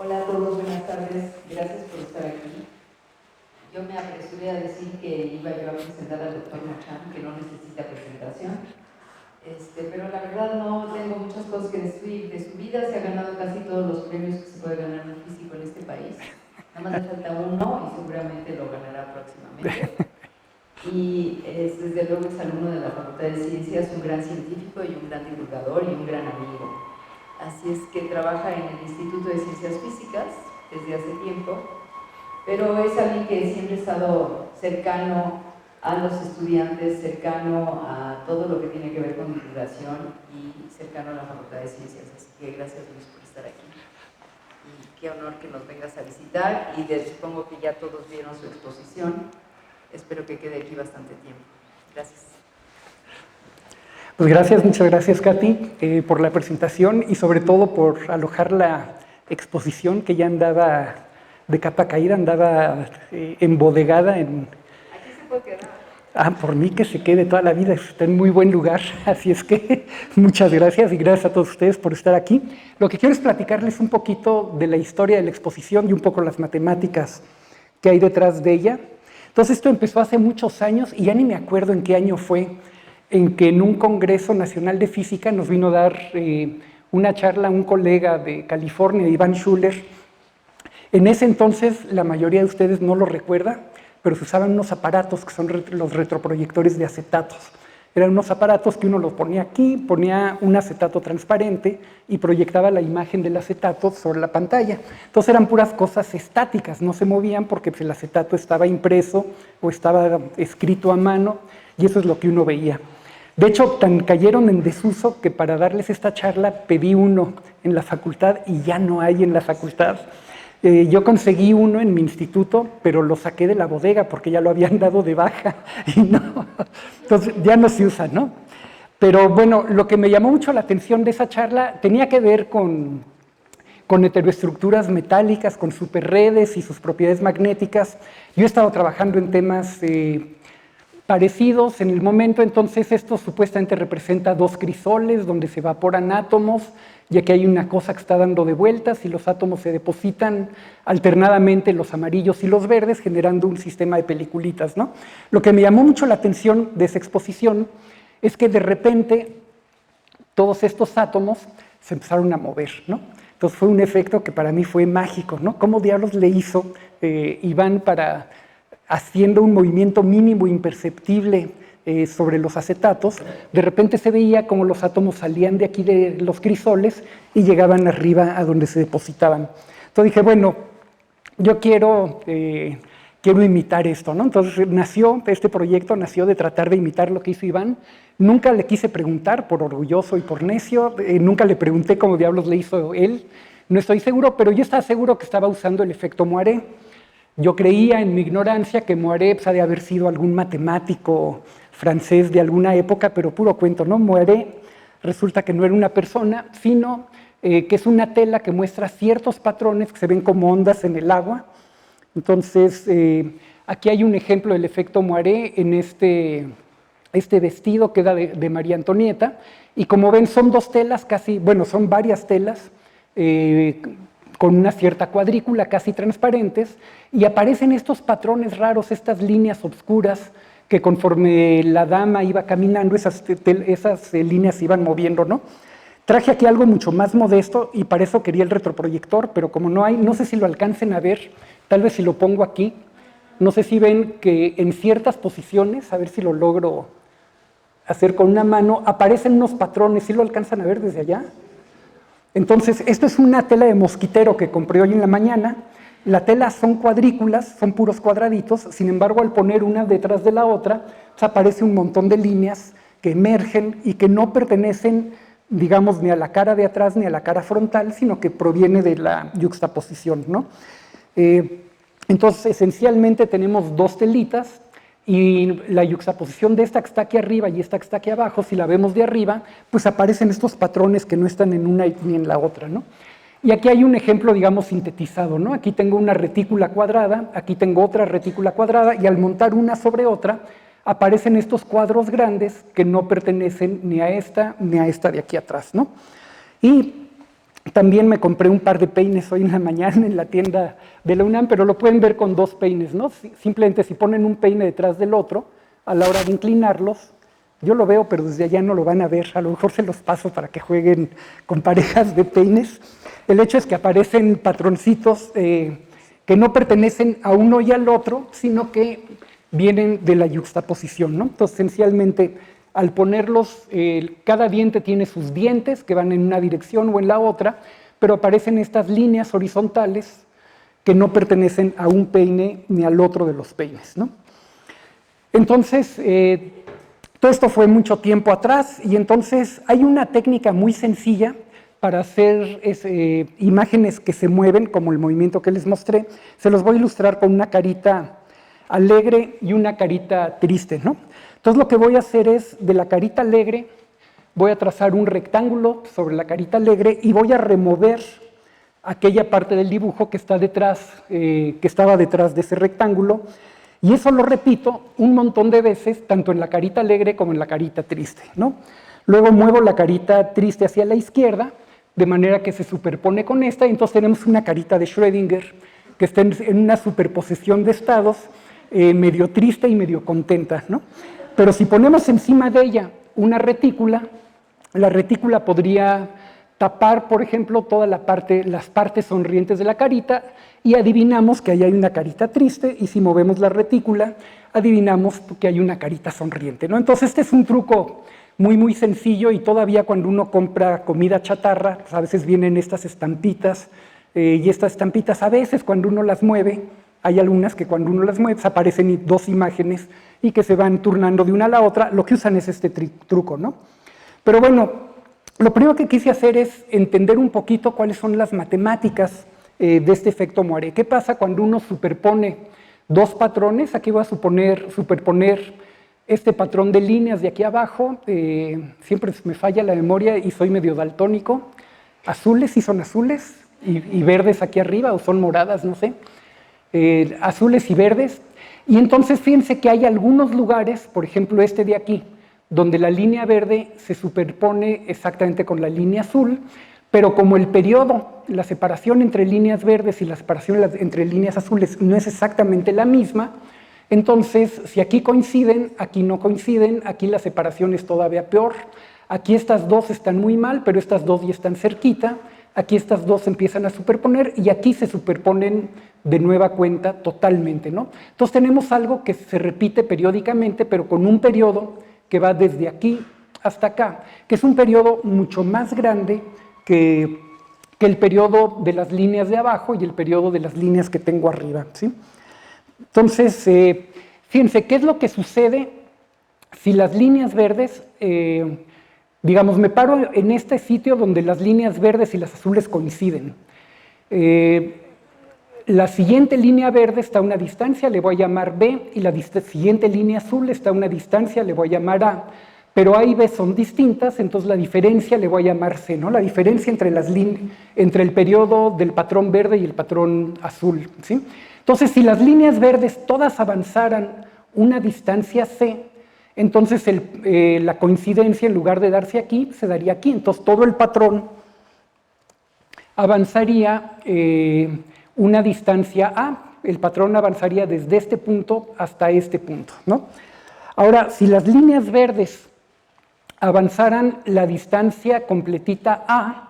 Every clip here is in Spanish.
Hola a todos, buenas tardes, gracias por estar aquí. Yo me apresuré a decir que iba yo a presentar al doctor Machan, que no necesita presentación, pero la verdad no tengo muchas cosas que decir de su vida. Se ha ganado casi todos los premios que se puede ganar un físico en este país. Nada más le falta uno y seguramente lo ganará próximamente. Y desde luego es alumno de la Facultad de Ciencias, un gran científico y un gran divulgador y un gran amigo. Así es que trabaja en el Instituto de Ciencias Físicas desde hace tiempo, pero es alguien que siempre ha estado cercano a los estudiantes, cercano a todo lo que tiene que ver con divulgación y cercano a la Facultad de Ciencias. Así que gracias, Luis, por estar aquí. Y qué honor que nos vengas a visitar, y supongo que ya todos vieron su exposición. Espero que quede aquí bastante tiempo. Gracias. Pues gracias, muchas gracias, Katy, por la presentación y sobre todo por alojar la exposición que ya andaba de capa caída, andaba embodegada en... Aquí se puede quedar. Por mí que se quede toda la vida, está en muy buen lugar, así es que muchas gracias y gracias a todos ustedes por estar aquí. Lo que quiero es platicarles un poquito de la historia de la exposición y un poco las matemáticas que hay detrás de ella. Entonces esto empezó hace muchos años y ya ni me acuerdo en qué año fue, en que en un Congreso Nacional de Física nos vino a dar una charla un colega de California, Iván Schuller. En ese entonces, la mayoría de ustedes no lo recuerda, pero se usaban unos aparatos que son los retroproyectores de acetatos. Eran unos aparatos que uno los ponía aquí, ponía un acetato transparente y proyectaba la imagen del acetato sobre la pantalla. Entonces eran puras cosas estáticas, no se movían porque el acetato estaba impreso o estaba escrito a mano, y eso es lo que uno veía. De hecho, tan cayeron en desuso que para darles esta charla pedí uno en la facultad y ya no hay en la facultad. Yo conseguí uno en mi instituto, pero lo saqué de la bodega porque ya lo habían dado de baja y no, entonces ya no se usa, ¿no? Pero bueno, lo que me llamó mucho la atención de esa charla tenía que ver con heteroestructuras metálicas, con superredes y sus propiedades magnéticas. Yo he estado trabajando en temas parecidos en el momento. Entonces esto supuestamente representa dos crisoles donde se evaporan átomos, ya que hay una cosa que está dando de vueltas y los átomos se depositan alternadamente, los amarillos y los verdes, generando un sistema de peliculitas, ¿no? Lo que me llamó mucho la atención de esa exposición es que de repente todos estos átomos se empezaron a mover, ¿no? Entonces fue un efecto que para mí fue mágico, ¿no? ¿Cómo diablos le hizo Iván para, haciendo un movimiento mínimo imperceptible sobre los acetatos, de repente se veía como los átomos salían de aquí de los crisoles y llegaban arriba a donde se depositaban? Entonces dije, bueno, yo quiero imitar esto, ¿no? Entonces este proyecto nació de tratar de imitar lo que hizo Iván. Nunca le quise preguntar, por orgulloso y por necio, nunca le pregunté cómo diablos le hizo él, no estoy seguro, pero yo estaba seguro que estaba usando el efecto Moiré. Yo creía en mi ignorancia que Moiré ha de haber sido algún matemático francés de alguna época, pero puro cuento, ¿no? Moiré resulta que no era una persona, sino que es una tela que muestra ciertos patrones que se ven como ondas en el agua. Entonces, aquí hay un ejemplo del efecto Moiré en este vestido que era de María Antonieta, y como ven son dos telas son varias telas, con una cierta cuadrícula, casi transparentes, y aparecen estos patrones raros, estas líneas oscuras, que conforme la dama iba caminando, esas líneas se iban moviendo, ¿no? Traje aquí algo mucho más modesto, y para eso quería el retroproyector, pero como no hay, no sé si lo alcancen a ver, tal vez si lo pongo aquí, no sé si ven que en ciertas posiciones, a ver si lo logro hacer con una mano, aparecen unos patrones, ¿sí lo alcanzan a ver desde allá? Entonces, esto es una tela de mosquitero que compré hoy en la mañana. La tela son cuadrículas, son puros cuadraditos, sin embargo, al poner una detrás de la otra, pues aparece un montón de líneas que emergen y que no pertenecen, digamos, ni a la cara de atrás ni a la cara frontal, sino que proviene de la yuxtaposición, ¿no? Entonces, esencialmente tenemos dos telitas, y la yuxtaposición de esta que está aquí arriba y esta que está aquí abajo, si la vemos de arriba, pues aparecen estos patrones que no están en una ni en la otra, ¿no? Y aquí hay un ejemplo, digamos, sintetizado, ¿no? Aquí tengo una retícula cuadrada, aquí tengo otra retícula cuadrada, y al montar una sobre otra, aparecen estos cuadros grandes que no pertenecen ni a esta de aquí atrás, ¿no? Y También me compré un par de peines hoy en la mañana en la tienda de la UNAM, pero lo pueden ver con 2 peines, ¿no? Simplemente si ponen un peine detrás del otro, a la hora de inclinarlos, yo lo veo, pero desde allá no lo van a ver, a lo mejor se los paso para que jueguen con parejas de peines. El hecho es que aparecen patroncitos que no pertenecen a uno y al otro, sino que vienen de la yuxtaposición, ¿no? Entonces, esencialmente, al ponerlos, cada diente tiene sus dientes que van en una dirección o en la otra, pero aparecen estas líneas horizontales que no pertenecen a un peine ni al otro de los peines, ¿no? Entonces, todo esto fue mucho tiempo atrás y entonces hay una técnica muy sencilla para hacer imágenes que se mueven, como el movimiento que les mostré. Se los voy a ilustrar con una carita alegre y una carita triste, ¿no? Entonces lo que voy a hacer es, de la carita alegre, voy a trazar un rectángulo sobre la carita alegre y voy a remover aquella parte del dibujo que está detrás, que estaba detrás de ese rectángulo, y eso lo repito un montón de veces, tanto en la carita alegre como en la carita triste, ¿no? Luego muevo la carita triste hacia la izquierda, de manera que se superpone con esta, y entonces tenemos una carita de Schrödinger que está en una superposición de estados, medio triste y medio contenta, ¿no? Pero si ponemos encima de ella una retícula, la retícula podría tapar, por ejemplo, las partes sonrientes de la carita, y adivinamos que ahí hay una carita triste, y si movemos la retícula, adivinamos que hay una carita sonriente, ¿no? Entonces este es un truco muy, muy sencillo, y todavía cuando uno compra comida chatarra, pues a veces vienen estas estampitas, y estas estampitas a veces cuando uno las mueve, hay algunas que cuando uno las mueve aparecen 2 imágenes y que se van turnando de una a la otra. Lo que usan es este truco, ¿no? Pero bueno, lo primero que quise hacer es entender un poquito cuáles son las matemáticas de este efecto Moiré. ¿Qué pasa cuando uno superpone 2 patrones? Aquí voy a superponer este patrón de líneas de aquí abajo. Siempre me falla la memoria y soy medio daltónico. Azules, sí son azules, y verdes aquí arriba, o son moradas, no sé. Azules y verdes, y entonces fíjense que hay algunos lugares, por ejemplo este de aquí, donde la línea verde se superpone exactamente con la línea azul, pero como el periodo, la separación entre líneas verdes y la separación entre líneas azules no es exactamente la misma, entonces si aquí coinciden, aquí no coinciden, aquí la separación es todavía peor, aquí estas 2 están muy mal, pero estas 2 ya están cerquita, aquí estas 2 empiezan a superponer y aquí se superponen de nueva cuenta totalmente, ¿no? Entonces tenemos algo que se repite periódicamente, pero con un periodo que va desde aquí hasta acá, que es un periodo mucho más grande que el periodo de las líneas de abajo y el periodo de las líneas que tengo arriba, ¿sí? Entonces, fíjense, ¿qué es lo que sucede si las líneas verdes, digamos, me paro en este sitio donde las líneas verdes y las azules coinciden? La siguiente línea verde está a una distancia, le voy a llamar B, y la siguiente línea azul está a una distancia, le voy a llamar A, pero A y B son distintas, entonces la diferencia le voy a llamar C, ¿no? La diferencia entre el periodo del patrón verde y el patrón azul, ¿sí? Entonces, si las líneas verdes todas avanzaran una distancia C, entonces la coincidencia, en lugar de darse aquí, se daría aquí. Entonces todo el patrón avanzaría una distancia A, el patrón avanzaría desde este punto hasta este punto, ¿no? Ahora, si las líneas verdes avanzaran la distancia completita A,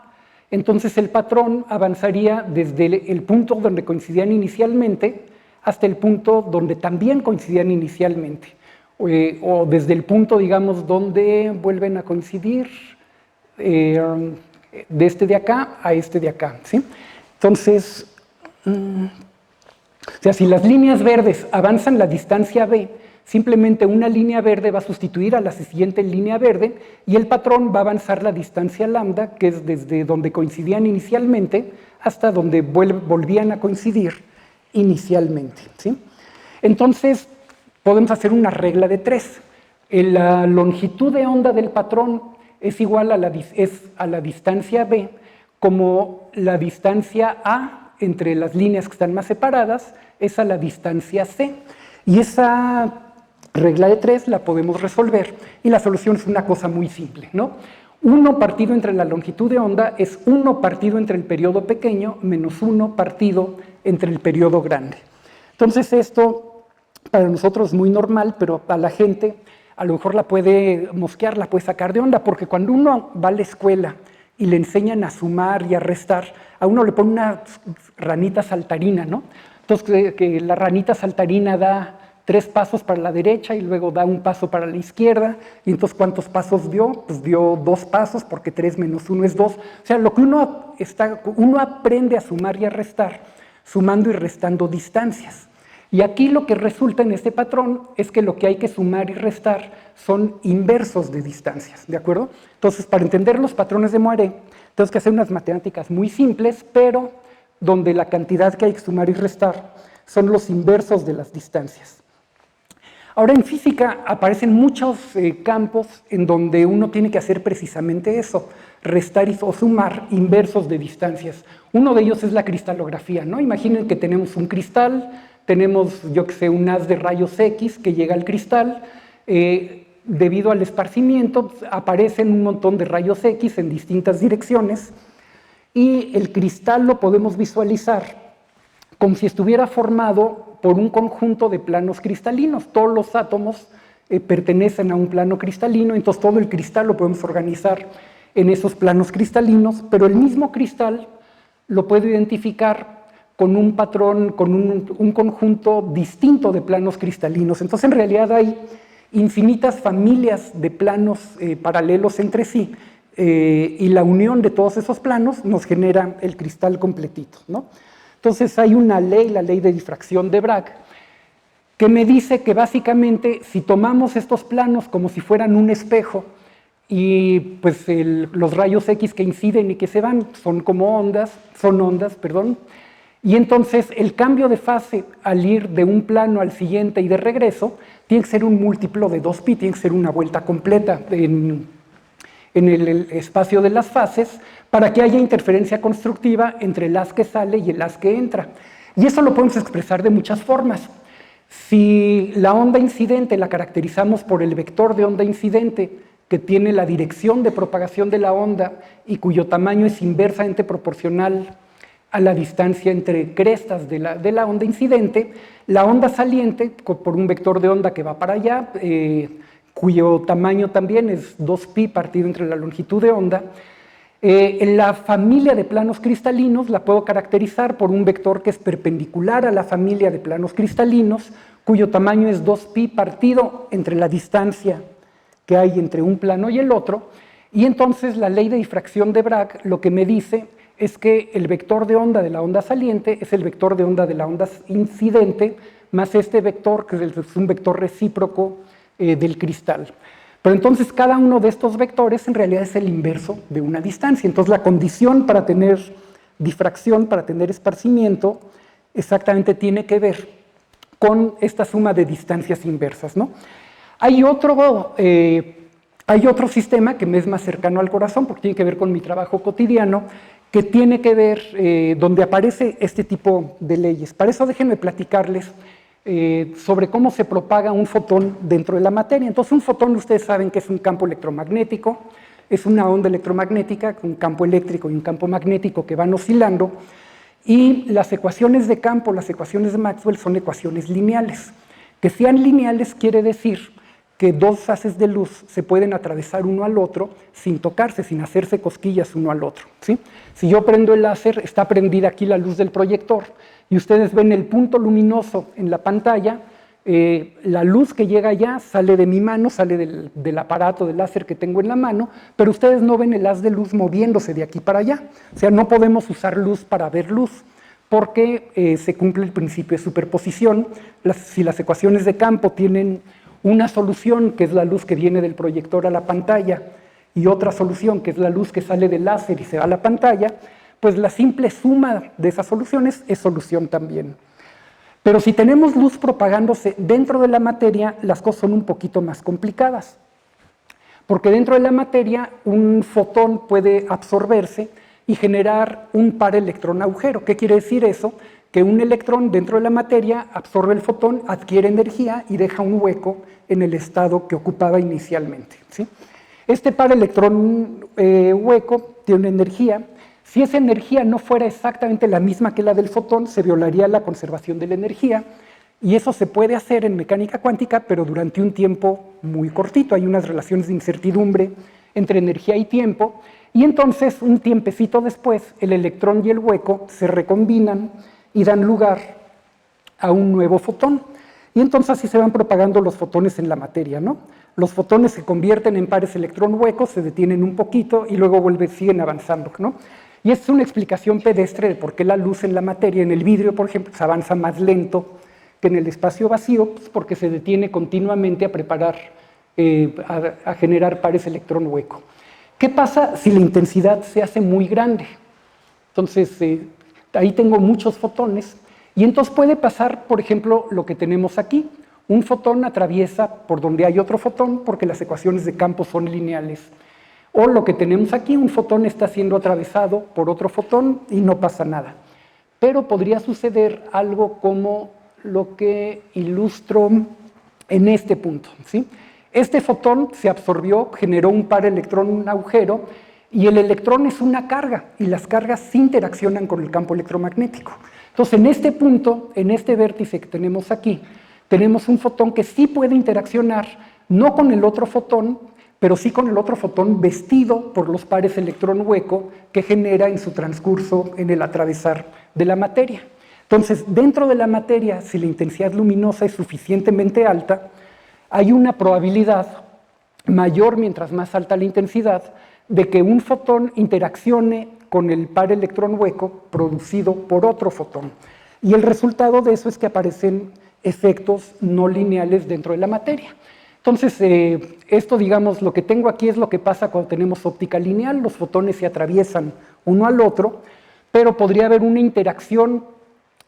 entonces el patrón avanzaría desde el punto donde coincidían inicialmente hasta el punto donde también coincidían inicialmente, o desde el punto, digamos, donde vuelven a coincidir, de este de acá a este de acá, ¿sí? Entonces, o sea, si las líneas verdes avanzan la distancia B, simplemente una línea verde va a sustituir a la siguiente línea verde y el patrón va a avanzar la distancia lambda, que es desde donde coincidían inicialmente hasta donde volvían a coincidir inicialmente, ¿sí? Entonces, podemos hacer una regla de 3. La longitud de onda del patrón es igual a la distancia B como la distancia A entre las líneas que están más separadas es a la distancia C. Y esa regla de 3 la podemos resolver y la solución es una cosa muy simple, ¿no? 1 partido entre la longitud de onda es 1 partido entre el periodo pequeño menos 1 partido entre el periodo grande. Entonces esto para nosotros es muy normal, pero a la gente a lo mejor la puede mosquear, la puede sacar de onda, porque cuando uno va a la escuela y le enseñan a sumar y a restar, a uno le pone una ranita saltarina, ¿no? Entonces que la ranita saltarina da 3 pasos para la derecha y luego da 1 paso para la izquierda, y entonces ¿cuántos pasos dio? Pues dio 2 pasos, porque 3 menos 1 es 2. O sea, lo que uno aprende a sumar y a restar, sumando y restando distancias. Y aquí lo que resulta en este patrón es que lo que hay que sumar y restar son inversos de distancias, ¿de acuerdo? Entonces, para entender los patrones de Moiré, tenemos que hacer unas matemáticas muy simples, pero donde la cantidad que hay que sumar y restar son los inversos de las distancias. Ahora, en física aparecen muchos campos en donde uno tiene que hacer precisamente eso, restar o sumar inversos de distancias. Uno de ellos es la cristalografía, ¿no? Imaginen que tenemos un cristal, tenemos, yo que sé, un haz de rayos X que llega al cristal, debido al esparcimiento aparecen un montón de rayos X en distintas direcciones, y el cristal lo podemos visualizar como si estuviera formado por un conjunto de planos cristalinos. Todos los átomos pertenecen a un plano cristalino, entonces todo el cristal lo podemos organizar en esos planos cristalinos, pero el mismo cristal lo puedo identificar con un patrón, con un conjunto distinto de planos cristalinos. Entonces, en realidad hay infinitas familias de planos paralelos entre sí, y la unión de todos esos planos nos genera el cristal completito, ¿no? Entonces, hay una ley, la ley de difracción de Bragg, que me dice que básicamente si tomamos estos planos como si fueran un espejo, y pues los rayos X que inciden y que se van son ondas, y entonces el cambio de fase al ir de un plano al siguiente y de regreso tiene que ser un múltiplo de 2pi, tiene que ser una vuelta completa en el espacio de las fases para que haya interferencia constructiva entre el haz que sale y el haz que entra. Y eso lo podemos expresar de muchas formas. Si la onda incidente la caracterizamos por el vector de onda incidente que tiene la dirección de propagación de la onda y cuyo tamaño es inversamente proporcional a la distancia entre crestas de la onda incidente, la onda saliente, por un vector de onda que va para allá, cuyo tamaño también es 2pi partido entre la longitud de onda, en la familia de planos cristalinos la puedo caracterizar por un vector que es perpendicular a la familia de planos cristalinos, cuyo tamaño es 2pi partido entre la distancia que hay entre un plano y el otro, y entonces la ley de difracción de Bragg lo que me dice es que el vector de onda de la onda saliente es el vector de onda de la onda incidente, más este vector, que es un vector recíproco del cristal. Pero entonces cada uno de estos vectores en realidad es el inverso de una distancia. Entonces la condición para tener difracción, para tener esparcimiento, exactamente tiene que ver con esta suma de distancias inversas, ¿no? Hay otro sistema que me es más cercano al corazón, porque tiene que ver con mi trabajo cotidiano, que tiene que ver, donde aparece este tipo de leyes. Para eso déjenme platicarles sobre cómo se propaga un fotón dentro de la materia. Entonces, un fotón, ustedes saben que es un campo electromagnético, es una onda electromagnética con un campo eléctrico y un campo magnético que van oscilando, y las ecuaciones de campo, las ecuaciones de Maxwell, son ecuaciones lineales. Que sean lineales quiere decir que dos haces de luz se pueden atravesar uno al otro sin tocarse, sin hacerse cosquillas uno al otro, ¿sí? Si yo prendo el láser, está prendida aquí la luz del proyector, y ustedes ven el punto luminoso en la pantalla, la luz que llega allá sale de mi mano, sale del aparato del láser que tengo en la mano, pero ustedes no ven el haz de luz moviéndose de aquí para allá. O sea, no podemos usar luz para ver luz, porque se cumple el principio de superposición. Si las ecuaciones de campo tienen una solución, que es la luz que viene del proyector a la pantalla, y otra solución, que es la luz que sale del láser y se va a la pantalla, pues la simple suma de esas soluciones es solución también. Pero si tenemos luz propagándose dentro de la materia, las cosas son un poquito más complicadas. Porque dentro de la materia, un fotón puede absorberse y generar un par electrón-agujero. ¿Qué quiere decir eso? Que un electrón dentro de la materia absorbe el fotón, adquiere energía y deja un hueco en el estado que ocupaba inicialmente, ¿sí? Este par electrón hueco tiene una energía. Si esa energía no fuera exactamente la misma que la del fotón, se violaría la conservación de la energía, y eso se puede hacer en mecánica cuántica, pero durante un tiempo muy cortito. Hay unas relaciones de incertidumbre entre energía y tiempo, y entonces un tiempecito después el electrón y el hueco se recombinan y dan lugar a un nuevo fotón. Y entonces así se van propagando los fotones en la materia, ¿no? Los fotones se convierten en pares electrón-huecos, se detienen un poquito y luego siguen avanzando, ¿no? Y esta es una explicación pedestre de por qué la luz en la materia, en el vidrio, por ejemplo, se avanza más lento que en el espacio vacío, pues porque se detiene continuamente a preparar, a generar pares electrón-hueco. ¿Qué pasa si la intensidad se hace muy grande? Entonces, ahí tengo muchos fotones, y entonces puede pasar, por ejemplo, lo que tenemos aquí. Un fotón atraviesa por donde hay otro fotón porque las ecuaciones de campo son lineales. O lo que tenemos aquí, un fotón está siendo atravesado por otro fotón y no pasa nada. Pero podría suceder algo como lo que ilustro en este punto, ¿sí? Este fotón se absorbió, generó un par electrón-agujero, y el electrón es una carga, y las cargas sí interaccionan con el campo electromagnético. Entonces, en este punto, en este vértice que tenemos aquí, tenemos un fotón que sí puede interaccionar, no con el otro fotón, pero sí con el otro fotón vestido por los pares electrón-hueco que genera en su transcurso en el atravesar de la materia. Entonces, dentro de la materia, si la intensidad luminosa es suficientemente alta, hay una probabilidad mayor, mientras más alta la intensidad, de que un fotón interaccione con el par electrón-hueco producido por otro fotón. Y el resultado de eso es que aparecen efectos no lineales dentro de la materia. Entonces, esto, digamos, lo que tengo aquí es lo que pasa cuando tenemos óptica lineal. Los fotones se atraviesan uno al otro, pero podría haber una interacción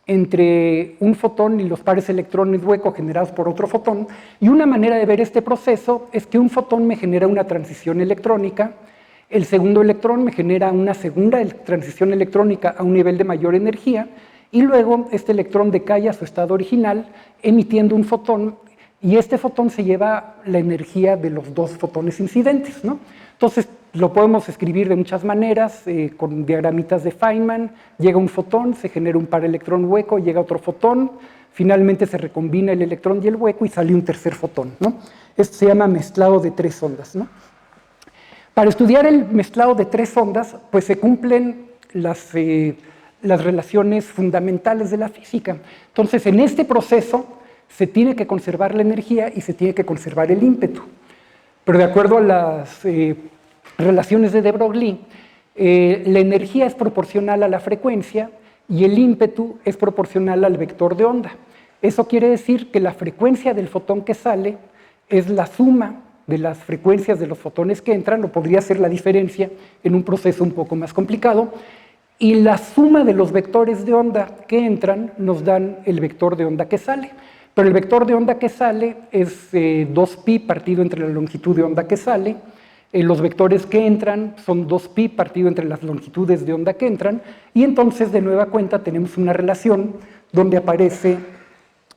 entre un fotón y los pares electrones hueco generados por otro fotón, y una manera de ver este proceso es que un fotón me genera una transición electrónica, el segundo electrón me genera una segunda transición electrónica a un nivel de mayor energía, y luego este electrón decae a su estado original emitiendo un fotón, y este fotón se lleva la energía de los dos fotones incidentes, ¿no? Entonces, lo podemos escribir de muchas maneras, con diagramitas de Feynman. Llega un fotón, se genera un par electrón hueco, llega otro fotón, finalmente se recombina el electrón y el hueco y sale un tercer fotón, ¿no? Esto se llama mezclado de tres ondas, ¿no? Para estudiar el mezclado de tres ondas, pues se cumplen las relaciones fundamentales de la física. Entonces, en este proceso se tiene que conservar la energía y se tiene que conservar el ímpetu. Pero de acuerdo a las relaciones de de Broglie, la energía es proporcional a la frecuencia y el ímpetu es proporcional al vector de onda. Eso quiere decir que la frecuencia del fotón que sale es la suma de las frecuencias de los fotones que entran, o podría ser la diferencia en un proceso un poco más complicado, y la suma de los vectores de onda que entran nos dan el vector de onda que sale. Pero el vector de onda que sale es 2pi partido entre la longitud de onda que sale. Los vectores que entran son 2pi partido entre las longitudes de onda que entran, y entonces de nueva cuenta tenemos una relación donde aparece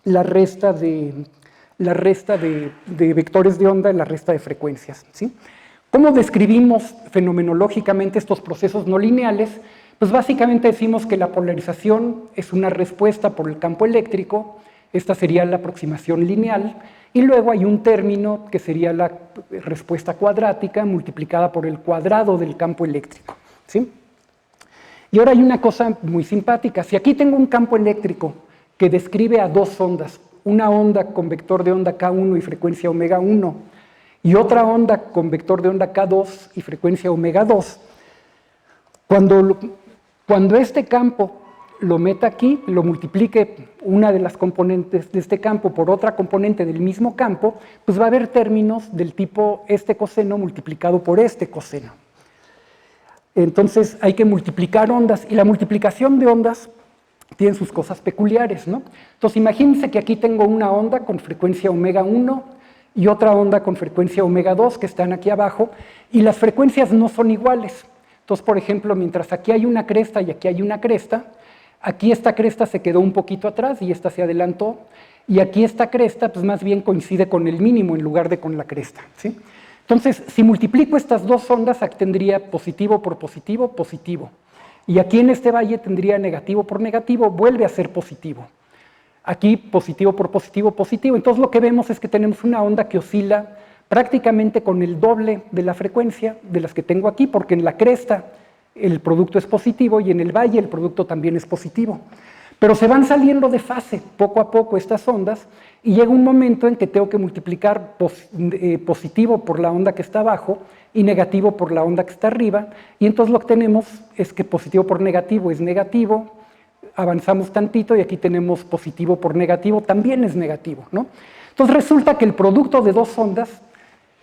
la resta de vectores de onda y la resta de frecuencias, ¿sí? ¿Cómo describimos fenomenológicamente estos procesos no lineales? Pues básicamente decimos que la polarización es una respuesta por el campo eléctrico. Esta sería la aproximación lineal, y luego hay un término que sería la respuesta cuadrática multiplicada por el cuadrado del campo eléctrico, ¿sí? Y ahora hay una cosa muy simpática. Si aquí tengo un campo eléctrico que describe a dos ondas, una onda con vector de onda K1 y frecuencia omega 1, y otra onda con vector de onda K2 y frecuencia omega 2, cuando este campo lo meta aquí, lo multiplique una de las componentes de este campo por otra componente del mismo campo, pues va a haber términos del tipo este coseno multiplicado por este coseno. Entonces hay que multiplicar ondas, y la multiplicación de ondas tiene sus cosas peculiares, ¿no? Entonces imagínense que aquí tengo una onda con frecuencia omega 1 y otra onda con frecuencia omega 2 que están aquí abajo, y las frecuencias no son iguales. Entonces, por ejemplo, mientras aquí hay una cresta y aquí hay una cresta, aquí esta cresta se quedó un poquito atrás y esta se adelantó, y aquí esta cresta pues más bien coincide con el mínimo en lugar de con la cresta, ¿sí? Entonces, si multiplico estas dos ondas, aquí tendría positivo por positivo, positivo. Y aquí en este valle tendría negativo por negativo, vuelve a ser positivo. Aquí positivo por positivo, positivo. Entonces lo que vemos es que tenemos una onda que oscila prácticamente con el doble de la frecuencia de las que tengo aquí, porque en la cresta el producto es positivo y en el valle el producto también es positivo. Pero se van saliendo de fase poco a poco estas ondas y llega un momento en que tengo que multiplicar positivo por la onda que está abajo y negativo por la onda que está arriba, y entonces lo que tenemos es que positivo por negativo es negativo, avanzamos tantito y aquí tenemos positivo por negativo, también es negativo, ¿no? Entonces resulta que el producto de dos ondas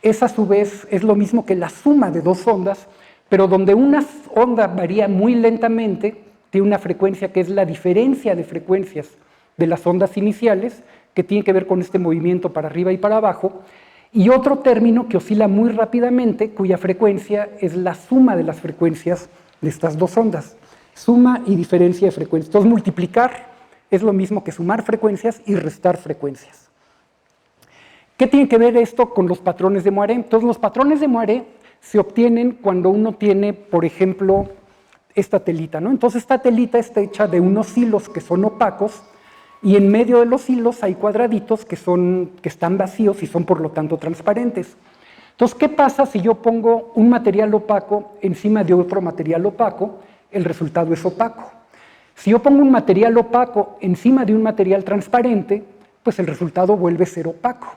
es a su vez es lo mismo que la suma de dos ondas, pero donde una onda varía muy lentamente, tiene una frecuencia que es la diferencia de frecuencias de las ondas iniciales, que tiene que ver con este movimiento para arriba y para abajo, y otro término que oscila muy rápidamente, cuya frecuencia es la suma de las frecuencias de estas dos ondas. Suma y diferencia de frecuencias. Entonces, multiplicar es lo mismo que sumar frecuencias y restar frecuencias. ¿Qué tiene que ver esto con los patrones de Moiré? Entonces, los patrones de Moiré se obtienen cuando uno tiene, por ejemplo, esta telita, ¿no? Entonces, esta telita está hecha de unos hilos que son opacos, y en medio de los hilos hay cuadraditos que están vacíos y son por lo tanto transparentes. Entonces, ¿qué pasa si yo pongo un material opaco encima de otro material opaco? El resultado es opaco. Si yo pongo un material opaco encima de un material transparente, pues el resultado vuelve a ser opaco.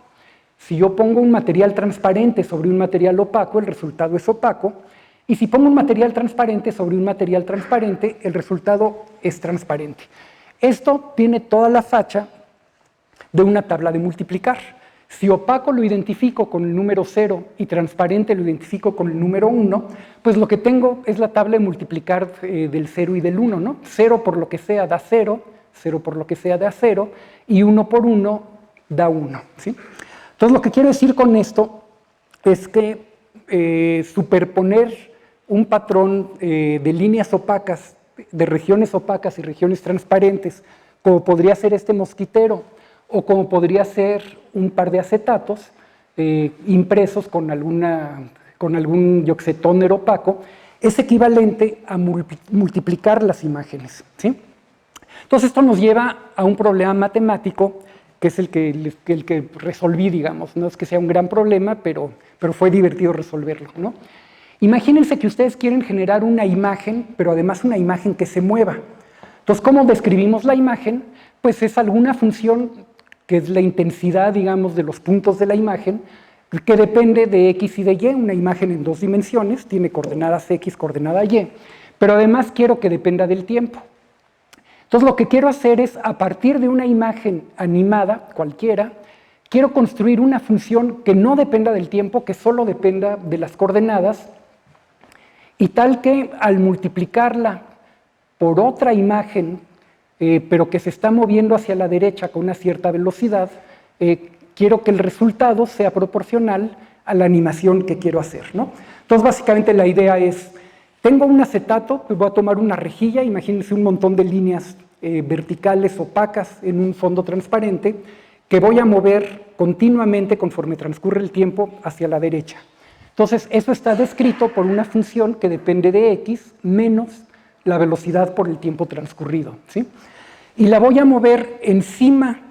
Si yo pongo un material transparente sobre un material opaco, el resultado es opaco. Y si pongo un material transparente sobre un material transparente, el resultado es transparente. Esto tiene toda la facha de una tabla de multiplicar. Si opaco lo identifico con el número 0 y transparente lo identifico con el número 1, pues lo que tengo es la tabla de multiplicar del 0 y del 1, ¿no? 0 por lo que sea da 0, 0 por lo que sea da 0, y 1 por 1 da 1, ¿sí? Entonces lo que quiero decir con esto es que superponer un patrón de líneas opacas, de regiones opacas y regiones transparentes, como podría ser este mosquitero, o como podría ser un par de acetatos impresos con algún dioxetóner opaco, es equivalente a multiplicar las imágenes, ¿sí? Entonces esto nos lleva a un problema matemático, que es el que resolví, digamos. No es que sea un gran problema, pero fue divertido resolverlo, ¿no? Imagínense que ustedes quieren generar una imagen, pero además una imagen que se mueva. Entonces, ¿cómo describimos la imagen? Pues es alguna función que es la intensidad, digamos, de los puntos de la imagen, que depende de X y de Y. Una imagen en dos dimensiones, tiene coordenadas X, coordenada Y, pero además quiero que dependa del tiempo. Entonces, lo que quiero hacer es, a partir de una imagen animada, cualquiera, quiero construir una función que no dependa del tiempo, que solo dependa de las coordenadas, y tal que al multiplicarla por otra imagen, pero que se está moviendo hacia la derecha con una cierta velocidad, quiero que el resultado sea proporcional a la animación que quiero hacer, ¿no? Entonces, básicamente la idea es, tengo un acetato, pues voy a tomar una rejilla, imagínense un montón de líneas verticales opacas en un fondo transparente, que voy a mover continuamente conforme transcurre el tiempo hacia la derecha. Entonces, eso está descrito por una función que depende de X menos la velocidad por el tiempo transcurrido, ¿sí? Y la voy a mover encima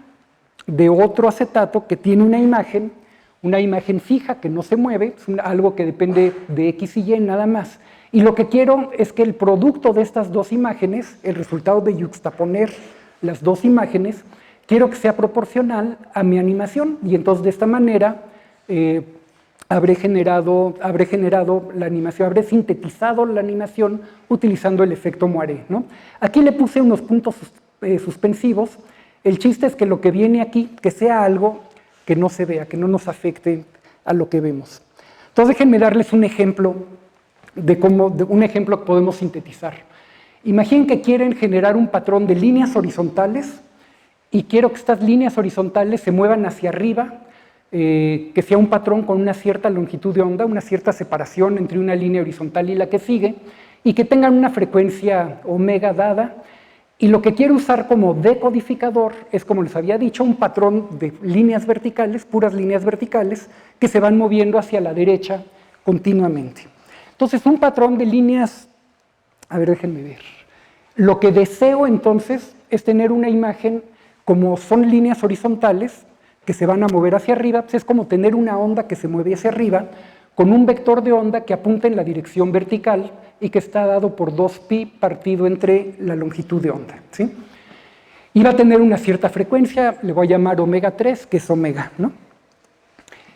de otro acetato que tiene una imagen fija que no se mueve, es algo que depende de X y Y nada más. Y lo que quiero es que el producto de estas dos imágenes, el resultado de yuxtaponer las dos imágenes, quiero que sea proporcional a mi animación, y entonces de esta manera habré generado la animación, habré sintetizado la animación utilizando el efecto Moiré, ¿no? Aquí le puse unos puntos suspensivos. El chiste es que lo que viene aquí, que sea algo que no se vea, que no nos afecte a lo que vemos. Entonces déjenme darles un ejemplo un ejemplo que podemos sintetizar. Imaginen que quieren generar un patrón de líneas horizontales y quiero que estas líneas horizontales se muevan hacia arriba, que sea un patrón con una cierta longitud de onda, una cierta separación entre una línea horizontal y la que sigue, y que tengan una frecuencia omega dada, Y lo que quiero usar como decodificador es, como les había dicho, un patrón de líneas verticales, puras líneas verticales, que se van moviendo hacia la derecha continuamente. Entonces, un patrón de líneas, a ver, déjenme ver. Lo que deseo entonces es tener una imagen, como son líneas horizontales que se van a mover hacia arriba, pues es como tener una onda que se mueve hacia arriba con un vector de onda que apunta en la dirección vertical y que está dado por 2pi partido entre la longitud de onda, ¿sí? Y va a tener una cierta frecuencia, le voy a llamar omega 3, que es omega, ¿no?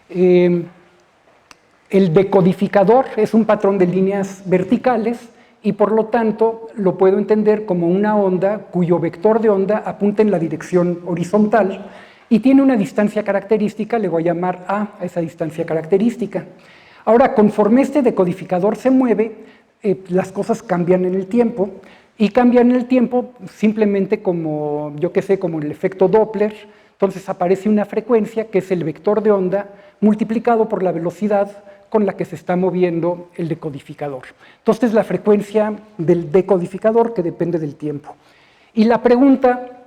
El decodificador es un patrón de líneas verticales y por lo tanto lo puedo entender como una onda cuyo vector de onda apunta en la dirección horizontal y tiene una distancia característica, le voy a llamar a esa distancia característica. Ahora, conforme este decodificador se mueve, las cosas cambian en el tiempo, y cambian en el tiempo simplemente como, yo qué sé, como el efecto Doppler. Entonces aparece una frecuencia que es el vector de onda multiplicado por la velocidad con la que se está moviendo el decodificador. Entonces, la frecuencia del decodificador que depende del tiempo. Y la pregunta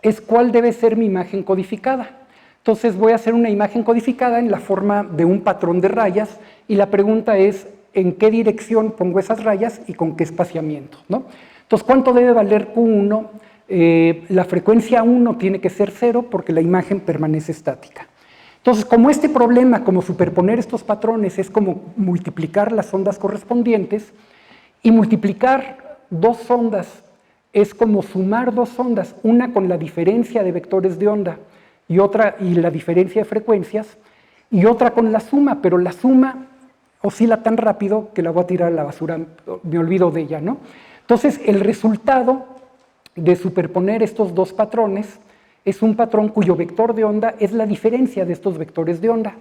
es cuál debe ser mi imagen codificada. Entonces voy a hacer una imagen codificada en la forma de un patrón de rayas y la pregunta es en qué dirección pongo esas rayas y con qué espaciamiento, ¿no? Entonces, ¿cuánto debe valer Q1? La frecuencia 1 tiene que ser 0 porque la imagen permanece estática. Entonces, como este problema, como superponer estos patrones, es como multiplicar las ondas correspondientes, y multiplicar dos ondas es como sumar dos ondas, una con la diferencia de vectores de onda y otra y la diferencia de frecuencias, y otra con la suma, pero la suma oscila tan rápido que la voy a tirar a la basura, me olvido de ella, ¿no? Entonces, el resultado de superponer estos dos patrones es un patrón cuyo vector de onda es la diferencia de estos vectores de onda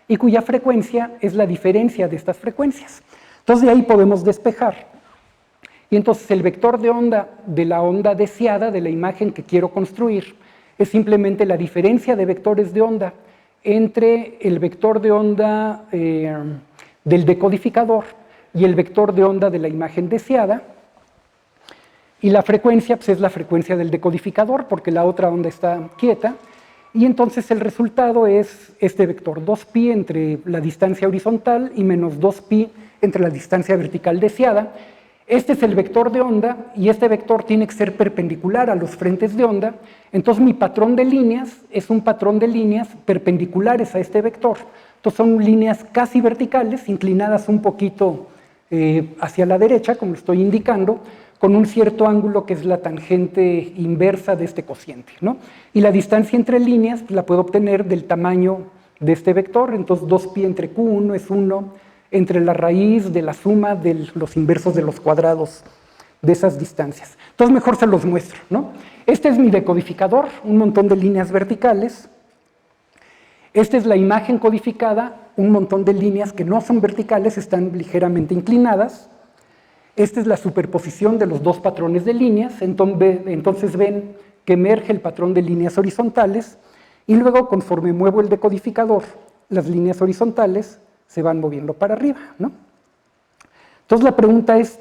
y cuya frecuencia es la diferencia de estas frecuencias. Entonces, de ahí podemos despejar. Y entonces el vector de onda de la onda deseada, de la imagen que quiero construir, es simplemente la diferencia de vectores de onda entre el vector de onda del decodificador y el vector de onda de la imagen deseada. Y la frecuencia pues, es la frecuencia del decodificador, porque la otra onda está quieta. Y entonces el resultado es este vector, 2pi entre la distancia horizontal y menos 2pi entre la distancia vertical deseada. Este es el vector de onda y este vector tiene que ser perpendicular a los frentes de onda. Entonces mi patrón de líneas es un patrón de líneas perpendiculares a este vector. Entonces son líneas casi verticales, inclinadas un poquito hacia la derecha, como estoy indicando, con un cierto ángulo que es la tangente inversa de este cociente, ¿no? Y la distancia entre líneas la puedo obtener del tamaño de este vector, entonces 2pi entre Q1 es 1 entre la raíz de la suma de los inversos de los cuadrados de esas distancias. Entonces mejor se los muestro, ¿no? Este es mi decodificador, un montón de líneas verticales. Esta es la imagen codificada, un montón de líneas que no son verticales, están ligeramente inclinadas. Esta es la superposición de los dos patrones de líneas, entonces ven que emerge el patrón de líneas horizontales y luego conforme muevo el decodificador, las líneas horizontales se van moviendo para arriba, ¿no? Entonces la pregunta es,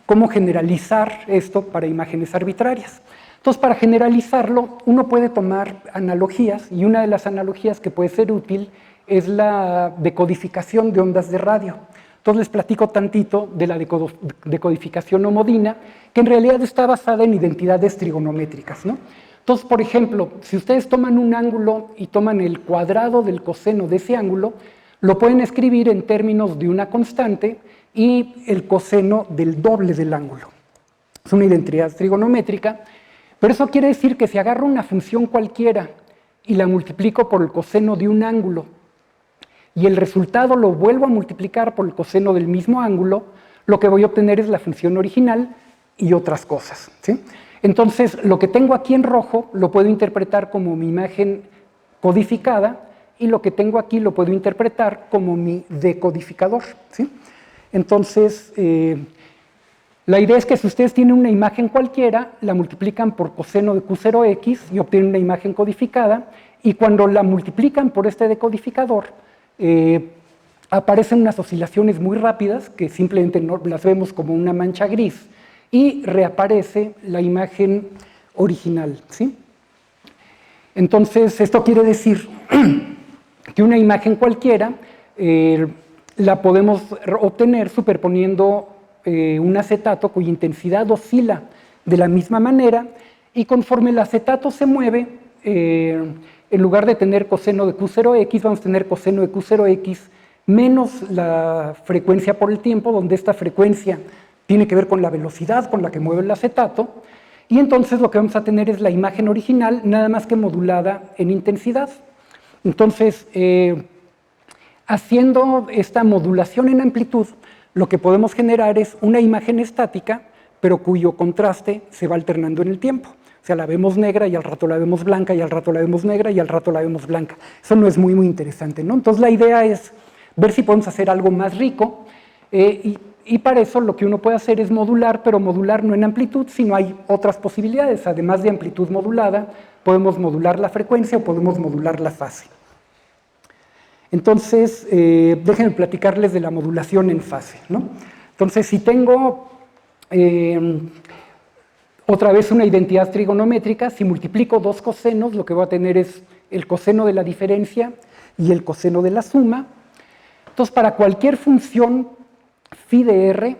¿cómo generalizar esto para imágenes arbitrarias? Entonces, para generalizarlo, uno puede tomar analogías, y una de las analogías que puede ser útil es la decodificación de ondas de radio. Entonces les platico tantito de la decodificación homodina, que en realidad está basada en identidades trigonométricas, ¿no? Entonces, por ejemplo, si ustedes toman un ángulo y toman el cuadrado del coseno de ese ángulo, lo pueden escribir en términos de una constante y el coseno del doble del ángulo. Es una identidad trigonométrica, pero eso quiere decir que si agarro una función cualquiera y la multiplico por el coseno de un ángulo, y el resultado lo vuelvo a multiplicar por el coseno del mismo ángulo, lo que voy a obtener es la función original y otras cosas, ¿sí? Entonces, lo que tengo aquí en rojo lo puedo interpretar como mi imagen codificada y lo que tengo aquí lo puedo interpretar como mi decodificador, ¿sí? Entonces, la idea es que si ustedes tienen una imagen cualquiera, la multiplican por coseno de Q0x y obtienen una imagen codificada, y cuando la multiplican por este decodificador, aparecen unas oscilaciones muy rápidas que simplemente no las vemos como una mancha gris y reaparece la imagen original, ¿sí? Entonces, esto quiere decir que una imagen cualquiera la podemos obtener superponiendo un acetato cuya intensidad oscila de la misma manera, y conforme el acetato se mueve, en lugar de tener coseno de Q0x, vamos a tener coseno de Q0x menos la frecuencia por el tiempo, donde esta frecuencia tiene que ver con la velocidad con la que mueve el acetato, y entonces lo que vamos a tener es la imagen original, nada más que modulada en intensidad. Entonces, haciendo esta modulación en amplitud, lo que podemos generar es una imagen estática, pero cuyo contraste se va alternando en el tiempo. O sea, la vemos negra y al rato la vemos blanca, y al rato la vemos negra y al rato la vemos blanca. Eso no es muy interesante, ¿no? Entonces, la idea es ver si podemos hacer algo más rico, y para eso lo que uno puede hacer es modular, pero modular no en amplitud, sino hay otras posibilidades. Además de amplitud modulada, podemos modular la frecuencia o podemos modular la fase. Entonces, déjenme platicarles de la modulación en fase, ¿no? Entonces, si tengo otra vez una identidad trigonométrica, si multiplico dos cosenos, lo que voy a tener es el coseno de la diferencia y el coseno de la suma. Entonces, para cualquier función phi de r,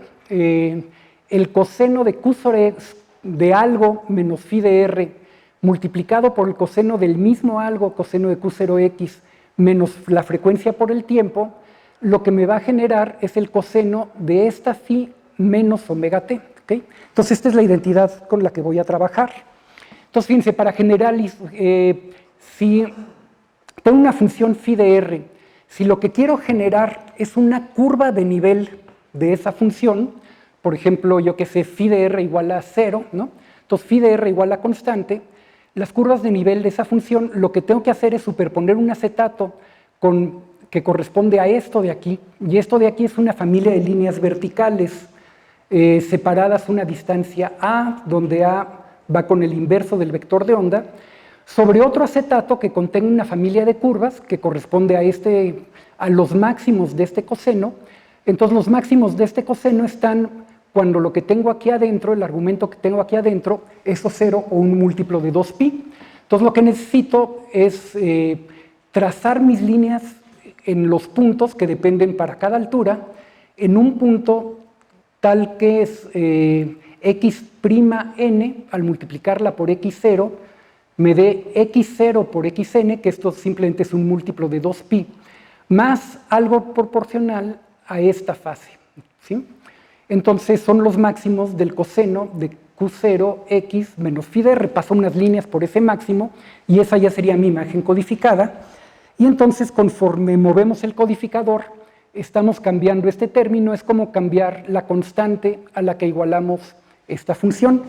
el coseno de q sobre de algo menos phi de r multiplicado por el coseno del mismo algo, coseno de q0x, menos la frecuencia por el tiempo, lo que me va a generar es el coseno de esta phi menos omega t. ¿Okay? Entonces, esta es la identidad con la que voy a trabajar. Entonces, fíjense, para generalizar, si tengo una función phi de r, si lo que quiero generar es una curva de nivel de esa función, por ejemplo, yo que sé, phi de r igual a 0, ¿no? Entonces, phi de r igual a constante, las curvas de nivel de esa función, lo que tengo que hacer es superponer un acetato que corresponde a esto de aquí, y esto de aquí es una familia de líneas verticales separadas una distancia a, donde a va con el inverso del vector de onda, sobre otro acetato que contenga una familia de curvas que corresponde a los máximos de este coseno. Entonces, los máximos de este coseno están cuando lo que tengo aquí adentro, el argumento que tengo aquí adentro, es 0 o un múltiplo de 2pi. Entonces, lo que necesito es trazar mis líneas en los puntos que dependen para cada altura, en un punto tal que es x'n, al multiplicarla por x0, me dé x0 por xn, que esto simplemente es un múltiplo de 2pi, más algo proporcional a esta fase, ¿sí? Entonces, son los máximos del coseno de q0x menos phi de r. Paso unas líneas por ese máximo, y esa ya sería mi imagen codificada. Y entonces, conforme movemos el codificador, estamos cambiando este término, es como cambiar la constante a la que igualamos esta función.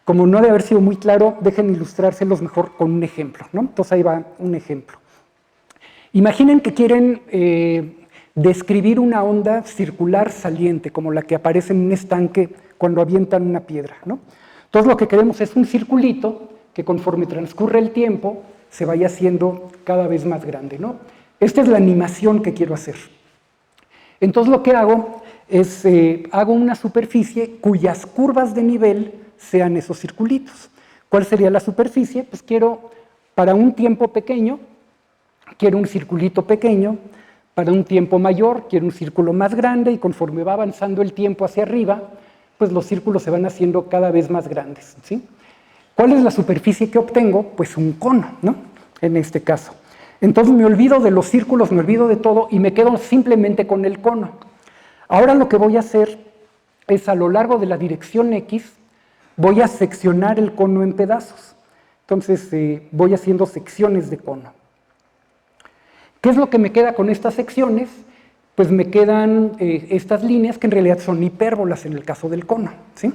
Como no debe haber sido muy claro, dejen ilustrárselos mejor con un ejemplo, ¿no? Entonces ahí va un ejemplo. Imaginen que quieren describir una onda circular saliente, como la que aparece en un estanque cuando avientan una piedra, ¿no? Entonces lo que queremos es un circulito que conforme transcurre el tiempo se vaya haciendo cada vez más grande, ¿no? Esta es la animación que quiero hacer. Entonces lo que hago es, hago una superficie cuyas curvas de nivel sean esos circulitos. ¿Cuál sería la superficie? Pues quiero, para un tiempo pequeño, quiero un circulito pequeño, para un tiempo mayor quiero un círculo más grande, y conforme va avanzando el tiempo hacia arriba, pues los círculos se van haciendo cada vez más grandes, ¿sí? ¿Cuál es la superficie que obtengo? Pues un cono, ¿no? En este caso. Entonces me olvido de los círculos, me olvido de todo y me quedo simplemente con el cono. Ahora lo que voy a hacer es, a lo largo de la dirección X, voy a seccionar el cono en pedazos. Entonces voy haciendo secciones de cono. ¿Qué es lo que me queda con estas secciones? Pues me quedan estas líneas que en realidad son hipérbolas en el caso del cono, ¿sí?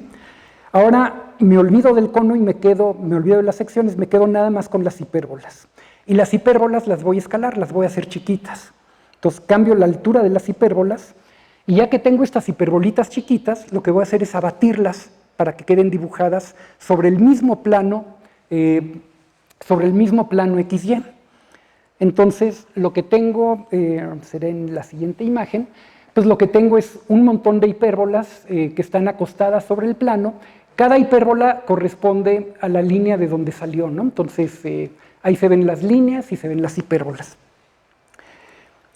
Ahora me olvido del cono y me olvido de las secciones, me quedo nada más con las hipérbolas. Y las hipérbolas las voy a escalar, las voy a hacer chiquitas. Entonces cambio la altura de las hipérbolas, y ya que tengo estas hiperbolitas chiquitas, lo que voy a hacer es abatirlas para que queden dibujadas sobre el mismo plano XY. Entonces, lo que tengo será en la siguiente imagen, pues lo que tengo es un montón de hipérbolas que están acostadas sobre el plano. Cada hipérbola corresponde a la línea de donde salió, ¿no? Entonces, ahí se ven las líneas y se ven las hipérbolas.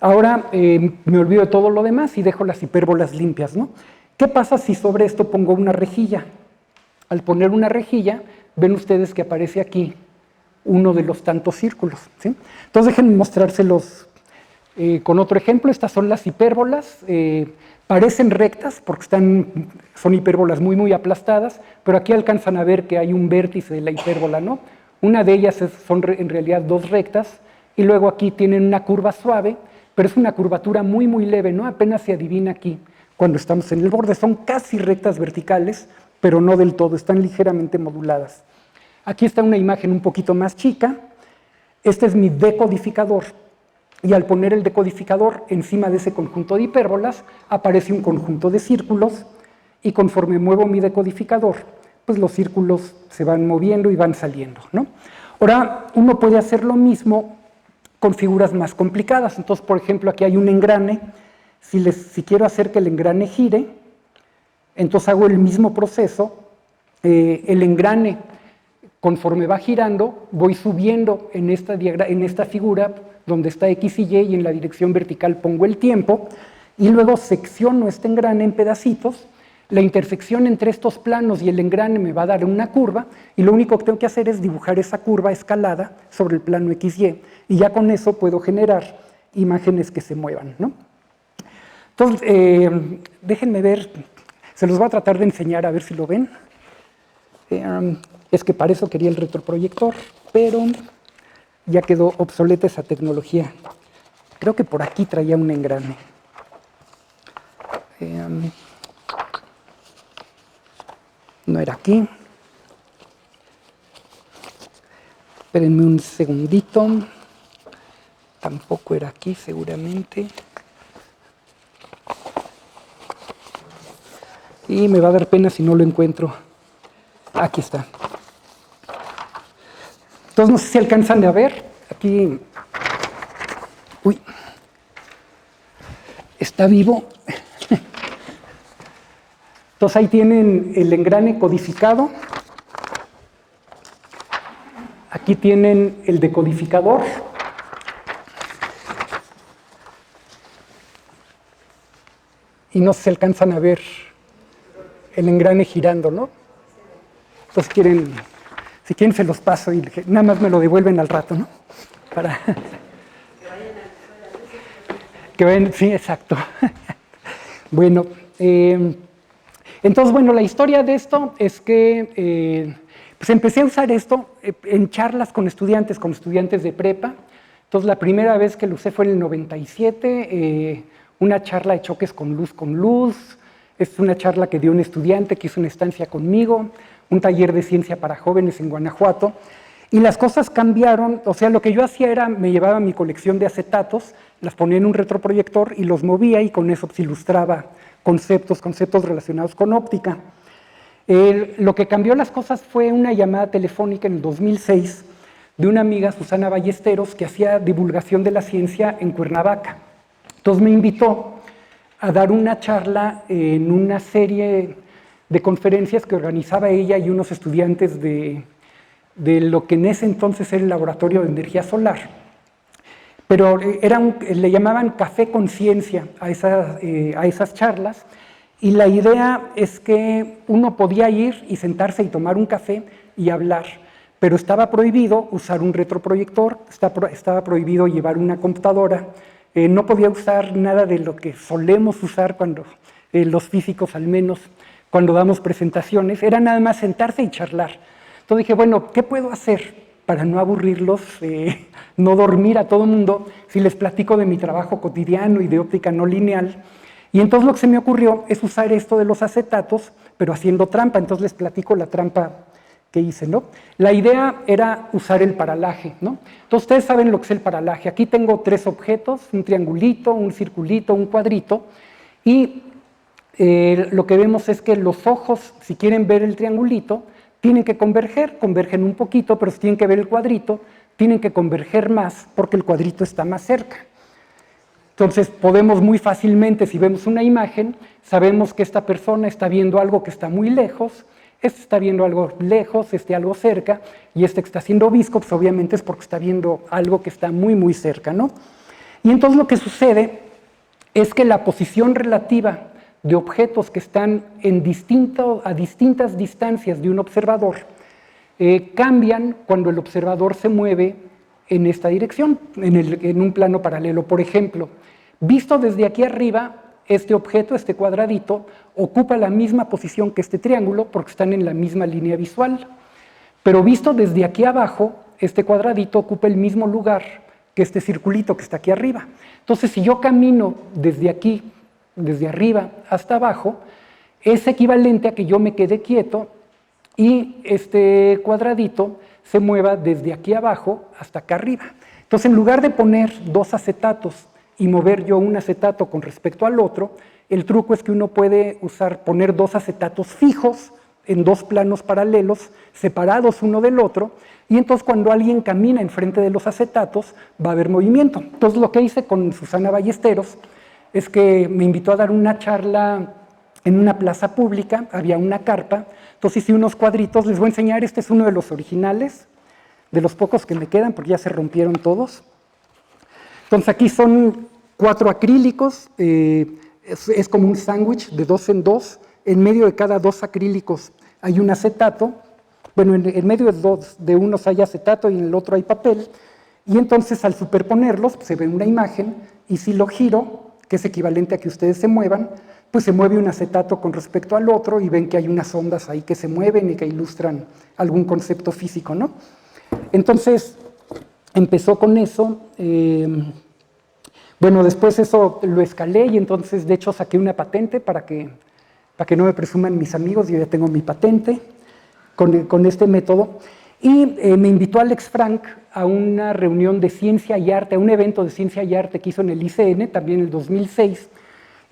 Ahora me olvido de todo lo demás y dejo las hipérbolas limpias, ¿no? ¿Qué pasa si sobre esto pongo una rejilla? Al poner una rejilla, ven ustedes que aparece aquí uno de los tantos círculos, ¿sí? Entonces déjenme mostrárselos con otro ejemplo. Estas son las hipérbolas, parecen rectas porque son hipérbolas muy, muy aplastadas, pero aquí alcanzan a ver que hay un vértice de la hipérbola, ¿no? Una de ellas son en realidad dos rectas, y luego aquí tienen una curva suave, pero es una curvatura muy, muy leve, ¿no? Apenas se adivina aquí cuando estamos en el borde. Son casi rectas verticales, pero no del todo, están ligeramente moduladas. Aquí está una imagen un poquito más chica. Este es mi decodificador. Y al poner el decodificador encima de ese conjunto de hipérbolas, aparece un conjunto de círculos, y conforme muevo mi decodificador, pues los círculos se van moviendo y van saliendo, ¿no? Ahora, uno puede hacer lo mismo con figuras más complicadas. Entonces, por ejemplo, aquí hay un engrane. Si quiero hacer que el engrane gire, entonces hago el mismo proceso. El engrane, conforme va girando, voy subiendo en esta figura donde está X y Y en la dirección vertical pongo el tiempo, y luego secciono este engrane en pedacitos. La intersección entre estos planos y el engrane me va a dar una curva, y lo único que tengo que hacer es dibujar esa curva escalada sobre el plano XY, y ya con eso puedo generar imágenes que se muevan, ¿no? Entonces, déjenme ver, se los voy a tratar de enseñar a ver si lo ven. Es que para eso quería el retroproyector, pero ya quedó obsoleta esa tecnología. Creo que por aquí traía un engrane. No era aquí. Espérenme un segundito. Tampoco era aquí, seguramente. Y me va a dar pena si no lo encuentro. Aquí está. Entonces, no sé si alcanzan a ver. Aquí. Uy. Está vivo. Entonces, ahí tienen el engrane codificado. Aquí tienen el decodificador. Y no sé si alcanzan a ver el engrane girando, ¿no? Entonces, si quieren se los paso y nada más me lo devuelven al rato, ¿no? Para que vayan, sí, exacto. Bueno, entonces, bueno, la historia de esto es que pues empecé a usar esto en charlas con estudiantes de prepa. Entonces, la primera vez que lo usé fue en el 97, una charla de choques con luz. Es una charla que dio un estudiante que hizo una estancia conmigo, un taller de ciencia para jóvenes en Guanajuato, y las cosas cambiaron. O sea, lo que yo hacía era, me llevaba mi colección de acetatos, las ponía en un retroproyector y los movía, y con eso pues, ilustraba conceptos relacionados con óptica. Lo que cambió las cosas fue una llamada telefónica en el 2006 de una amiga, Susana Ballesteros, que hacía divulgación de la ciencia en Cuernavaca. Entonces me invitó a dar una charla en una serie de conferencias que organizaba ella y unos estudiantes de lo que en ese entonces era el Laboratorio de Energía Solar. Pero le llamaban Café Conciencia a esas charlas, y la idea es que uno podía ir y sentarse y tomar un café y hablar, pero estaba prohibido usar un retroproyector, estaba prohibido llevar una computadora, no podía usar nada de lo que solemos usar cuando, los físicos al menos, cuando damos presentaciones, era nada más sentarse y charlar. Entonces dije, bueno, ¿qué puedo hacer para no aburrirlos, no dormir a todo el mundo, si les platico de mi trabajo cotidiano y de óptica no lineal? Y entonces lo que se me ocurrió es usar esto de los acetatos, pero haciendo trampa. Entonces les platico la trampa que hice, ¿no? La idea era usar el paralaje, ¿no? Entonces ustedes saben lo que es el paralaje. Aquí tengo tres objetos, un triangulito, un circulito, un cuadrito, y lo que vemos es que los ojos, si quieren ver el triangulito, tienen que convergen un poquito, pero si tienen que ver el cuadrito, tienen que converger más porque el cuadrito está más cerca. Entonces podemos muy fácilmente, si vemos una imagen, sabemos que esta persona está viendo algo que está muy lejos, este está viendo algo lejos, algo cerca, y este que está haciendo visco, pues obviamente es porque está viendo algo que está muy, muy cerca, ¿no? Y entonces lo que sucede es que la posición relativa de objetos que están a distintas distancias de un observador cambian cuando el observador se mueve en esta dirección, en un plano paralelo. Por ejemplo, visto desde aquí arriba, este objeto, este cuadradito, ocupa la misma posición que este triángulo porque están en la misma línea visual. Pero visto desde aquí abajo, este cuadradito ocupa el mismo lugar que este circulito que está aquí arriba. Entonces, si yo camino desde aquí, desde arriba hasta abajo, es equivalente a que yo me quede quieto y este cuadradito se mueva desde aquí abajo hasta acá arriba. Entonces, en lugar de poner dos acetatos y mover yo un acetato con respecto al otro, el truco es que uno puede poner dos acetatos fijos en dos planos paralelos, separados uno del otro, y entonces cuando alguien camina enfrente de los acetatos va a haber movimiento. Entonces lo que hice con Susana Ballesteros es que me invitó a dar una charla en una plaza pública, había una carpa, entonces hice unos cuadritos, les voy a enseñar, este es uno de los originales, de los pocos que me quedan porque ya se rompieron todos. Entonces aquí son 4 acrílicos, es como un sándwich de 2 en 2, en medio de cada 2 acrílicos hay un acetato, bueno, en medio de unos hay acetato y en el otro hay papel, y entonces al superponerlos pues, se ve una imagen, y si lo giro, que es equivalente a que ustedes se muevan, pues se mueve un acetato con respecto al otro y ven que hay unas ondas ahí que se mueven y que ilustran algún concepto físico, ¿no? Entonces, empezó con eso. Bueno, después eso lo escalé y entonces de hecho saqué una patente para que no me presuman mis amigos, yo ya tengo mi patente con este método. Y me invitó Alex Frank a una reunión de ciencia y arte, a un evento de ciencia y arte que hizo en el ICN, también en el 2006.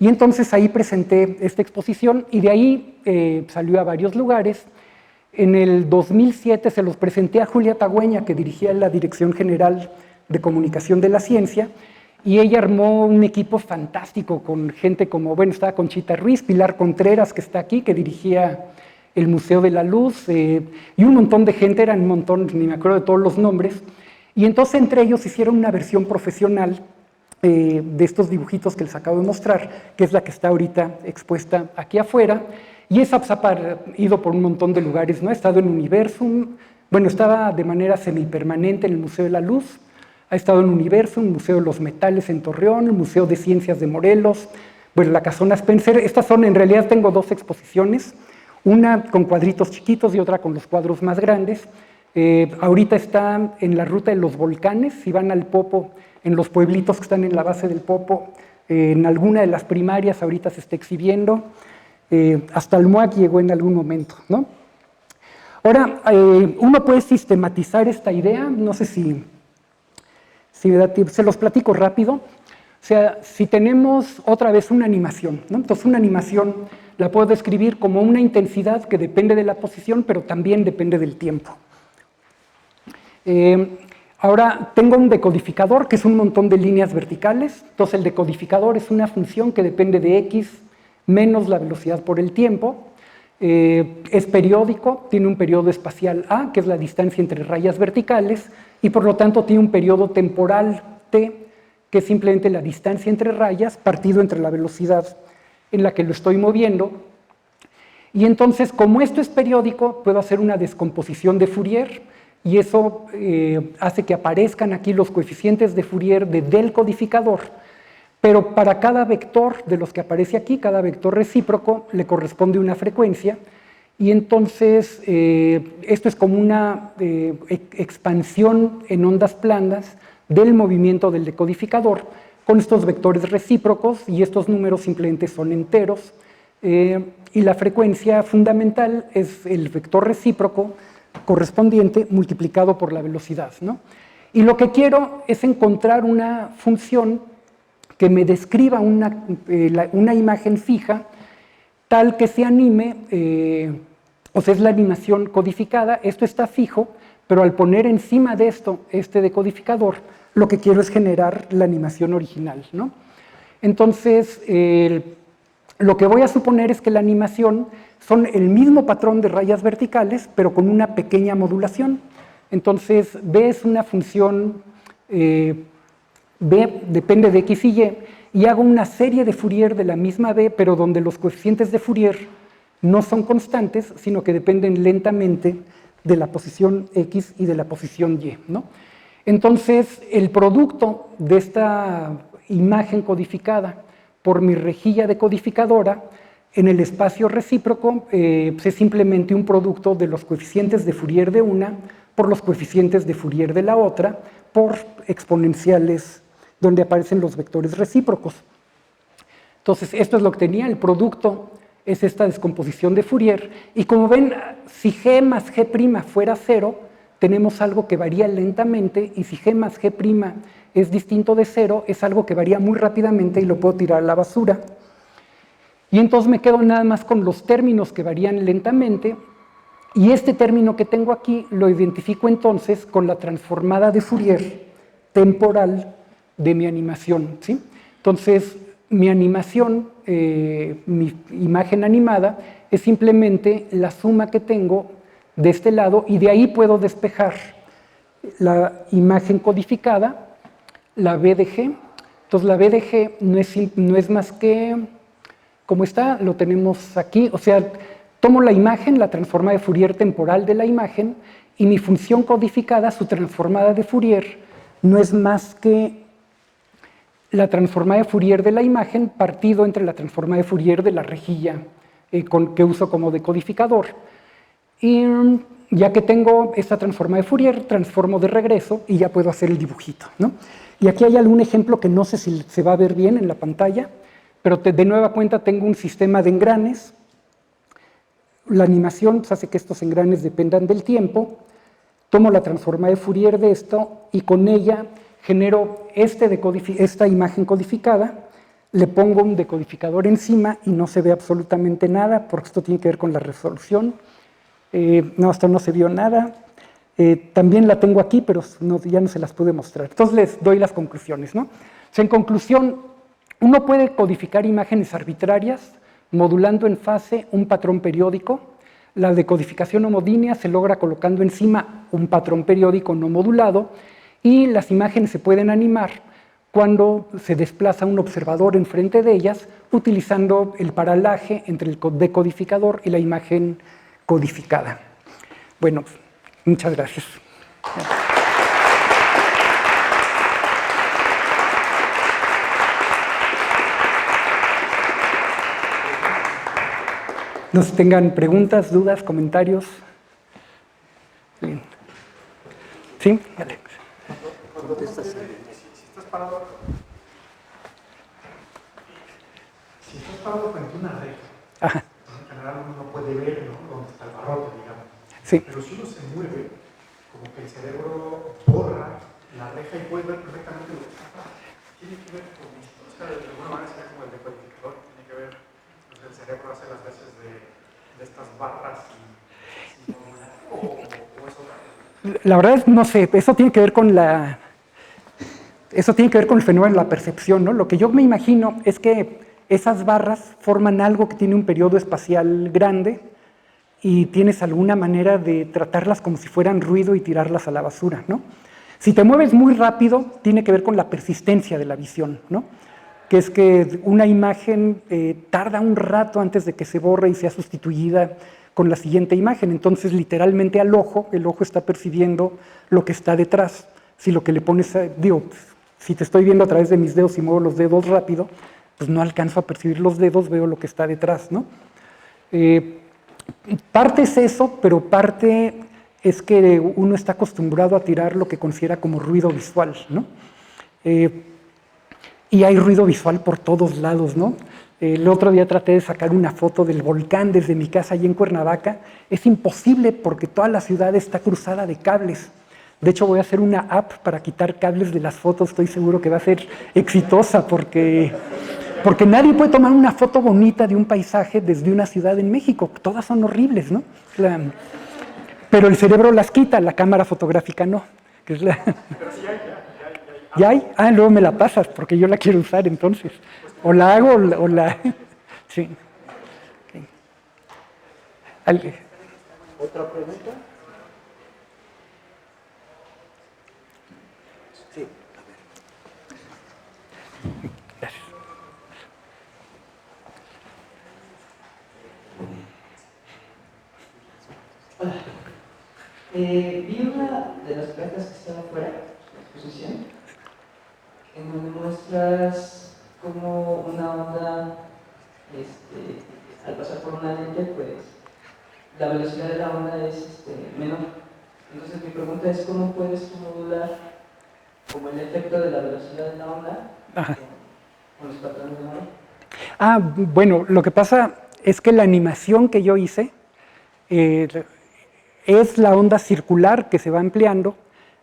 Y entonces ahí presenté esta exposición y de ahí salió a varios lugares. En el 2007 se los presenté a Julia Tagüeña, que dirigía la Dirección General de Comunicación de la Ciencia, y ella armó un equipo fantástico con gente como, bueno, estaba Conchita Ruiz, Pilar Contreras, que está aquí, que dirigía el Museo de la Luz, y un montón de gente, eran un montón, ni me acuerdo de todos los nombres, y entonces entre ellos hicieron una versión profesional de estos dibujitos que les acabo de mostrar, que es la que está ahorita expuesta aquí afuera, y esa ha ido por un montón de lugares, ¿no? Ha estado en Universum, bueno, estaba de manera semipermanente en el Museo de la Luz, ha estado en Universum, Museo de los Metales en Torreón, el Museo de Ciencias de Morelos, bueno, la Casona Spencer. Estas son, en realidad tengo 2 exposiciones, una con cuadritos chiquitos y otra con los cuadros más grandes. Ahorita está en la ruta de los volcanes, si van al Popo, en los pueblitos que están en la base del Popo, en alguna de las primarias ahorita se está exhibiendo, hasta el MOAC llegó en algún momento, ¿no? Ahora, uno puede sistematizar esta idea, no sé si me da tiempo, se los platico rápido. O sea, si tenemos otra vez una animación, ¿no? Entonces una animación la puedo describir como una intensidad que depende de la posición, pero también depende del tiempo. Ahora tengo un decodificador, que es un montón de líneas verticales. Entonces el decodificador es una función que depende de x menos la velocidad por el tiempo. Es periódico, tiene un periodo espacial a, que es la distancia entre rayas verticales, y por lo tanto tiene un periodo temporal t, que es simplemente la distancia entre rayas partido entre la velocidad en la que lo estoy moviendo. Y entonces, como esto es periódico, puedo hacer una descomposición de Fourier, y eso hace que aparezcan aquí los coeficientes de Fourier del codificador, pero para cada vector de los que aparece aquí, cada vector recíproco, le corresponde una frecuencia, y entonces esto es como una expansión en ondas planas del movimiento del decodificador con estos vectores recíprocos, y estos números simplemente son enteros, y la frecuencia fundamental es el vector recíproco correspondiente multiplicado por la velocidad, ¿no? Y lo que quiero es encontrar una función que me describa una imagen fija tal que se anime, o sea, es la animación codificada, esto está fijo, pero al poner encima de esto este decodificador, lo que quiero es generar la animación original, ¿no? Entonces, lo que voy a suponer es que la animación son el mismo patrón de rayas verticales, pero con una pequeña modulación. Entonces, B es una función, B depende de X y Y hago una serie de Fourier de la misma B, pero donde los coeficientes de Fourier no son constantes, sino que dependen lentamente de la posición X y de la posición Y, ¿no? Entonces, el producto de esta imagen codificada por mi rejilla decodificadora en el espacio recíproco es simplemente un producto de los coeficientes de Fourier de una por los coeficientes de Fourier de la otra por exponenciales donde aparecen los vectores recíprocos. Entonces, esto es lo que tenía, el producto es esta descomposición de Fourier, y como ven, si G más G' fuera 0, tenemos algo que varía lentamente, y si G más G' es distinto de 0, es algo que varía muy rápidamente y lo puedo tirar a la basura. Y entonces me quedo nada más con los términos que varían lentamente, y este término que tengo aquí lo identifico entonces con la transformada de Fourier temporal de mi animación, ¿sí? Entonces, mi animación, mi imagen animada, es simplemente la suma que tengo de este lado, y de ahí puedo despejar la imagen codificada, la B de G. Entonces, la B de G no es más que, como está, lo tenemos aquí, o sea, tomo la imagen, la transformada de Fourier temporal de la imagen, y mi función codificada, su transformada de Fourier, no es más que la transformada de Fourier de la imagen partido entre la transformada de Fourier de la rejilla que uso como decodificador. Y ya que tengo esta transformada de Fourier, transformo de regreso y ya puedo hacer el dibujito, ¿no? Y aquí hay algún ejemplo que no sé si se va a ver bien en la pantalla, pero de nueva cuenta tengo un sistema de engranes. La animación hace que estos engranes dependan del tiempo. Tomo la transformada de Fourier de esto y con ella genero esta imagen codificada, le pongo un decodificador encima y no se ve absolutamente nada, porque esto tiene que ver con la resolución. No, hasta no se vio nada. También la tengo aquí, pero ya no se las pude mostrar. Entonces les doy las conclusiones, ¿no? O sea, en conclusión, uno puede codificar imágenes arbitrarias modulando en fase un patrón periódico. La decodificación homogénea se logra colocando encima un patrón periódico no modulado, y las imágenes se pueden animar cuando se desplaza un observador enfrente de ellas, utilizando el paralaje entre el decodificador y la imagen codificada. Bueno, muchas gracias. No sé si tengan preguntas, dudas, comentarios. Bien. ¿Sí? Alex. Si estás parado frente a una reja, Ajá. en general uno no puede ver, ¿no?, dónde está el barrote, digamos. Sí. Pero si uno se mueve, como que el cerebro borra la reja y puede ver perfectamente lo que está atrás. Tiene que ver con esto. O sea, de alguna manera sería como el decodificador, tiene que ver, pues el cerebro hace las veces de estas barras y o es otra cosa. La verdad es, no sé, eso tiene que ver con el fenómeno de la percepción, ¿no? Lo que yo me imagino es que esas barras forman algo que tiene un periodo espacial grande y tienes alguna manera de tratarlas como si fueran ruido y tirarlas a la basura, ¿no? Si te mueves muy rápido, tiene que ver con la persistencia de la visión, ¿no? Que es que una imagen tarda un rato antes de que se borre y sea sustituida con la siguiente imagen. Entonces, literalmente el ojo está percibiendo lo que está detrás. Si lo que le pones, si te estoy viendo a través de mis dedos y muevo los dedos rápido, pues no alcanzo a percibir los dedos, veo lo que está detrás, ¿no? Parte es eso, pero parte es que uno está acostumbrado a tirar lo que considera como ruido visual, ¿no? Y hay ruido visual por todos lados, ¿no? El otro día traté de sacar una foto del volcán desde mi casa allí en Cuernavaca. Es imposible porque toda la ciudad está cruzada de cables. De hecho, voy a hacer una app para quitar cables de las fotos. Estoy seguro que va a ser exitosa porque nadie puede tomar una foto bonita de un paisaje desde una ciudad en México. Todas son horribles, ¿no? Pero el cerebro las quita, la cámara fotográfica no. Pero sí hay ¿Ya hay? Ah, luego me la pasas, porque yo la quiero usar entonces. O la hago o la... Sí. Okay. ¿Otra pregunta? Sí, Gracias. Hola. Vi una de las placas que estaba afuera de la exposición, en donde muestras como una onda, al pasar por una lente, pues la velocidad de la onda es menor. Entonces mi pregunta es cómo puedes tú modular como el efecto de la velocidad de la onda con los patrones de Moore. Ah, bueno, lo que pasa es que la animación que yo hice es la onda circular que se va ampliando.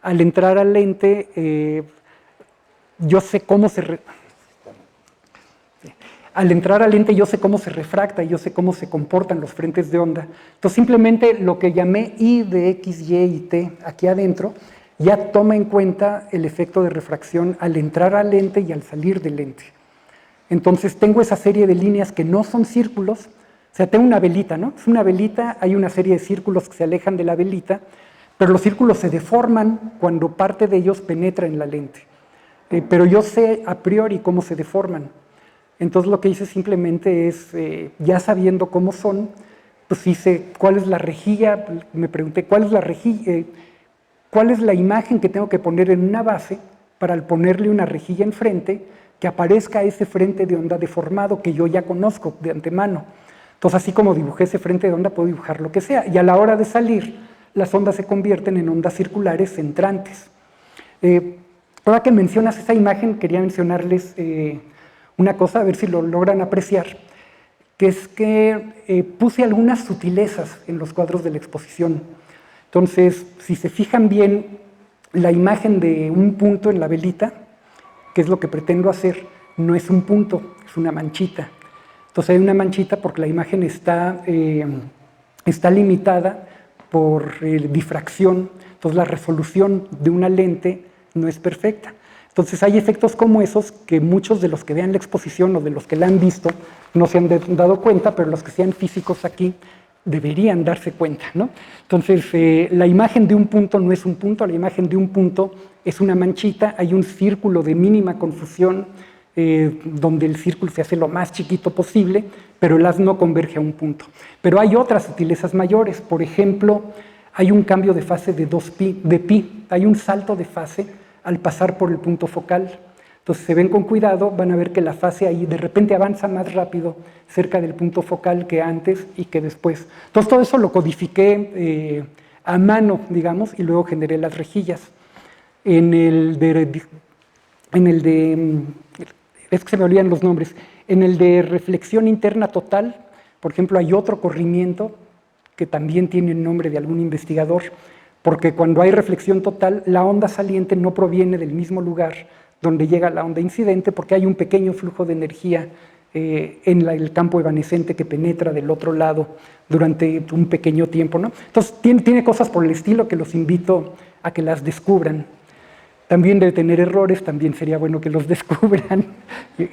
Al entrar al lente, yo sé cómo se... Al entrar al lente yo sé cómo se refracta, yo sé cómo se comportan los frentes de onda. Entonces simplemente lo que llamé I de X, Y y T aquí adentro ya toma en cuenta el efecto de refracción al entrar al lente y al salir del lente. Entonces tengo esa serie de líneas que no son círculos, o sea, tengo una velita, ¿no? Es una velita, hay una serie de círculos que se alejan de la velita, pero los círculos se deforman cuando parte de ellos penetra en la lente. Pero yo sé a priori cómo se deforman. Entonces lo que hice simplemente es, ya sabiendo cómo son, pues hice cuál es la rejilla, me pregunté cuál es la rejilla, cuál es la imagen que tengo que poner en una base para al ponerle una rejilla enfrente, que aparezca ese frente de onda deformado que yo ya conozco de antemano. Entonces, así como dibujé ese frente de onda, puedo dibujar lo que sea. Y a la hora de salir, las ondas se convierten en ondas circulares centrantes. Ahora que mencionas esa imagen, quería mencionarles una cosa, a ver si lo logran apreciar, que es que puse algunas sutilezas en los cuadros de la exposición. Entonces, si se fijan bien, la imagen de un punto en la velita, que es lo que pretendo hacer, no es un punto, es una manchita. Entonces hay una manchita porque la imagen está limitada por difracción, entonces la resolución de una lente no es perfecta. Entonces hay efectos como esos que muchos de los que vean la exposición o de los que la han visto no se han dado cuenta, pero los que sean físicos aquí deberían darse cuenta, ¿no? Entonces, la imagen de un punto no es un punto, la imagen de un punto es una manchita, hay un círculo de mínima confusión donde el círculo se hace lo más chiquito posible, pero el haz no converge a un punto. Pero hay otras sutilezas mayores, por ejemplo, hay un cambio de fase de 2pi, de pi, hay un salto de fase al pasar por el punto focal. Entonces, si se ven con cuidado, van a ver que la fase ahí de repente avanza más rápido cerca del punto focal que antes y que después. Entonces, todo eso lo codifiqué a mano, digamos, y luego generé las rejillas. En el de es que se me olvidan los nombres, en el de reflexión interna total, por ejemplo, hay otro corrimiento que también tiene el nombre de algún investigador, porque cuando hay reflexión total, la onda saliente no proviene del mismo lugar donde llega la onda incidente, porque hay un pequeño flujo de energía en el campo evanescente que penetra del otro lado durante un pequeño tiempo, ¿no? Entonces, tiene cosas por el estilo que los invito a que las descubran. También debe tener errores, también sería bueno que los descubran. Con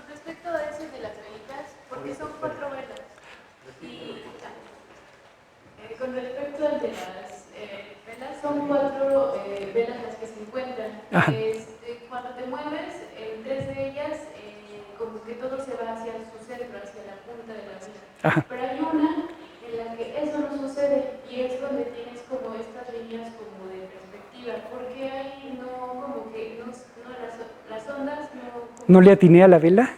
respecto a eso de las velitas, porque son 4 velas. Y con respecto al de las velas, son 4 velas las que se encuentran. Cuando te mueves, en 3 de ellas, como que todo se va hacia su centro, hacia la punta de la vela. Pero hay una en la que eso no sucede y es donde tienes como estas líneas como de perspectiva, porque ahí no, como que no, las ondas no... ¿No le atiné a la vela?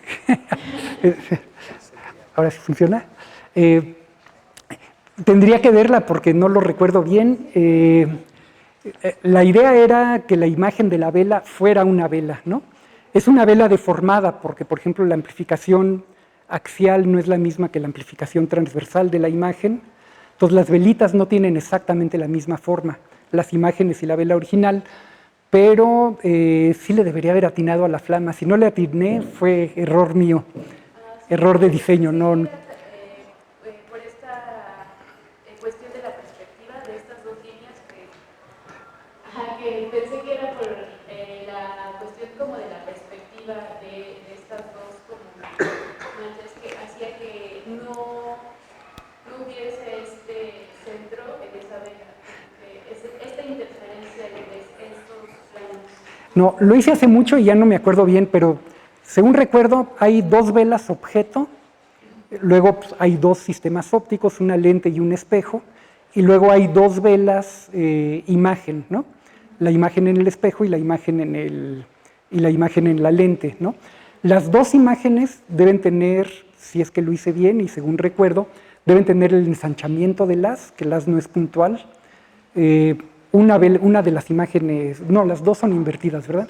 Ahora sí funciona. Tendría que verla porque no lo recuerdo bien. La idea era que la imagen de la vela fuera una vela, ¿no? Es una vela deformada porque, por ejemplo, la amplificación axial no es la misma que la amplificación transversal de la imagen. Entonces, las velitas no tienen exactamente la misma forma, las imágenes y la vela original, pero sí le debería haber atinado a la flama. Si no le atiné, fue error mío, error de diseño, no... Por esta cuestión de la perspectiva de estas dos líneas que No, lo hice hace mucho y ya no me acuerdo bien, pero según recuerdo hay 2 velas objeto, luego pues, hay 2 sistemas ópticos, una lente y un espejo, y luego hay 2 velas imagen, ¿no? La imagen en el espejo y la imagen en la lente, ¿no? Las 2 imágenes deben tener, si es que lo hice bien y según recuerdo, deben tener el ensanchamiento del haz, que el haz no es puntual. Una de las imágenes, no, las 2 son invertidas, ¿verdad?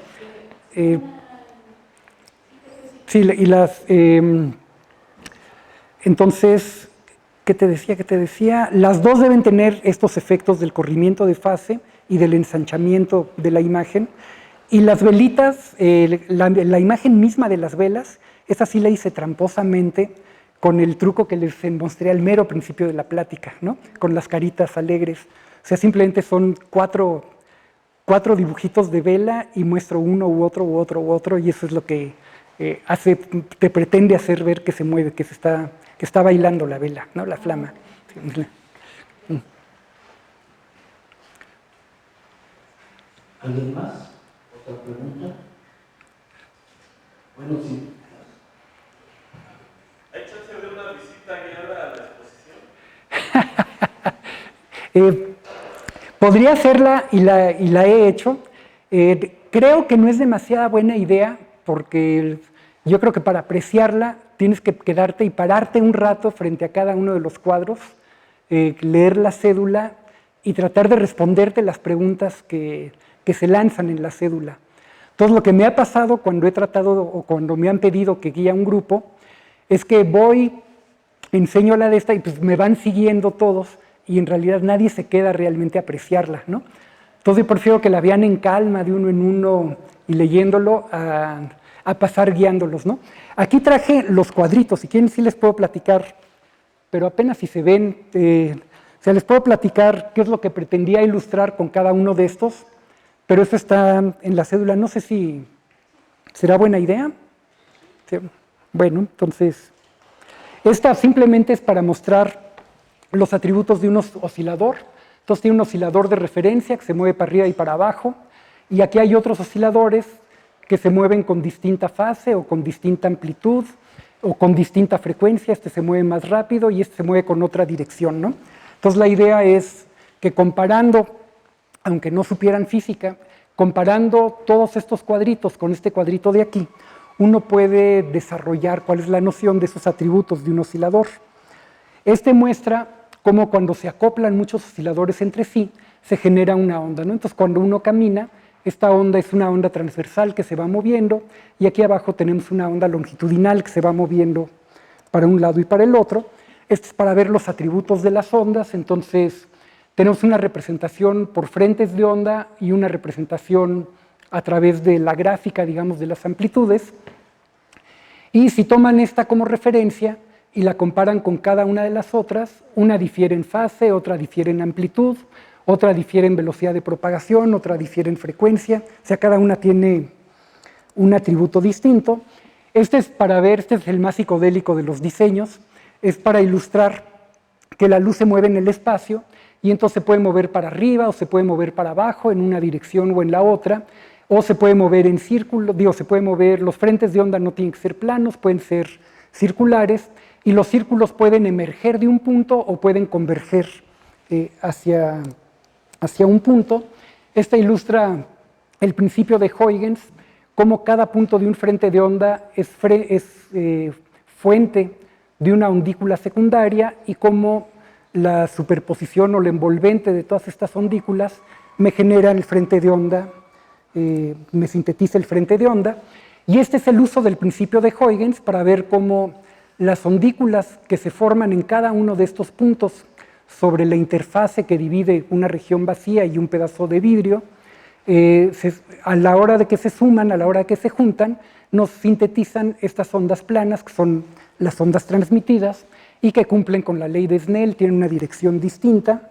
Sí, y las... entonces, ¿qué te decía? Las 2 deben tener estos efectos del corrimiento de fase y del ensanchamiento de la imagen. Y las velitas, la imagen misma de las velas, esa sí la hice tramposamente con el truco que les mostré al mero principio de la plática, ¿no? Con las caritas alegres. O sea, simplemente son 4 dibujitos de vela y muestro uno u otro, y eso es lo que te pretende hacer ver que se mueve, que está bailando la vela, ¿no? La flama. ¿Alguien más? ¿Otra pregunta? Bueno, sí. ¿Hay chance de una visita guiada a la exposición? Podría hacerla y la he hecho. Creo que no es demasiada buena idea porque yo creo que para apreciarla tienes que quedarte y pararte un rato frente a cada uno de los cuadros, leer la cédula y tratar de responderte las preguntas que se lanzan en la cédula. Entonces, lo que me ha pasado cuando he tratado o cuando me han pedido que guíe a un grupo es que voy, enseño la de esta y pues me van siguiendo todos y en realidad nadie se queda realmente a apreciarla, ¿no? Entonces, yo prefiero que la vean en calma, de uno en uno y leyéndolo a pasar guiándolos, ¿no? Aquí traje los cuadritos, si quieren sí les puedo platicar, pero apenas si se ven, les puedo platicar qué es lo que pretendía ilustrar con cada uno de estos. Pero eso está en la cédula, no sé si será buena idea. Sí. Bueno, entonces, esta simplemente es para mostrar los atributos de un oscilador. Entonces tiene un oscilador de referencia que se mueve para arriba y para abajo, y aquí hay otros osciladores que se mueven con distinta fase o con distinta amplitud o con distinta frecuencia. Este se mueve más rápido y este se mueve con otra dirección, ¿no? Entonces la idea es que comparando, aunque no supieran física, comparando todos estos cuadritos con este cuadrito de aquí, uno puede desarrollar cuál es la noción de esos atributos de un oscilador. Este muestra cómo cuando se acoplan muchos osciladores entre sí, se genera una onda, ¿no? Entonces, cuando uno camina, esta onda es una onda transversal que se va moviendo, y aquí abajo tenemos una onda longitudinal que se va moviendo para un lado y para el otro. Este es para ver los atributos de las ondas. Entonces, tenemos una representación por frentes de onda y una representación a través de la gráfica, digamos, de las amplitudes. Y si toman esta como referencia y la comparan con cada una de las otras, una difiere en fase, otra difiere en amplitud, otra difiere en velocidad de propagación, otra difiere en frecuencia. O sea, cada una tiene un atributo distinto. Este es para ver, este es el más psicodélico de los diseños, es para ilustrar que la luz se mueve en el espacio, y entonces se puede mover para arriba o se puede mover para abajo en una dirección o en la otra, o se puede mover en círculo, se puede mover, los frentes de onda no tienen que ser planos, pueden ser circulares, y los círculos pueden emerger de un punto o pueden converger hacia un punto. Esta ilustra el principio de Huygens, cómo cada punto de un frente de onda es fuente de una ondícula secundaria y cómo la superposición o la envolvente de todas estas ondículas me genera el frente de onda, me sintetiza el frente de onda. Y este es el uso del principio de Huygens para ver cómo las ondículas que se forman en cada uno de estos puntos sobre la interfase que divide una región vacía y un pedazo de vidrio, a la hora de que se suman, a la hora de que se juntan, nos sintetizan estas ondas planas, que son las ondas transmitidas, y que cumplen con la ley de Snell, tienen una dirección distinta.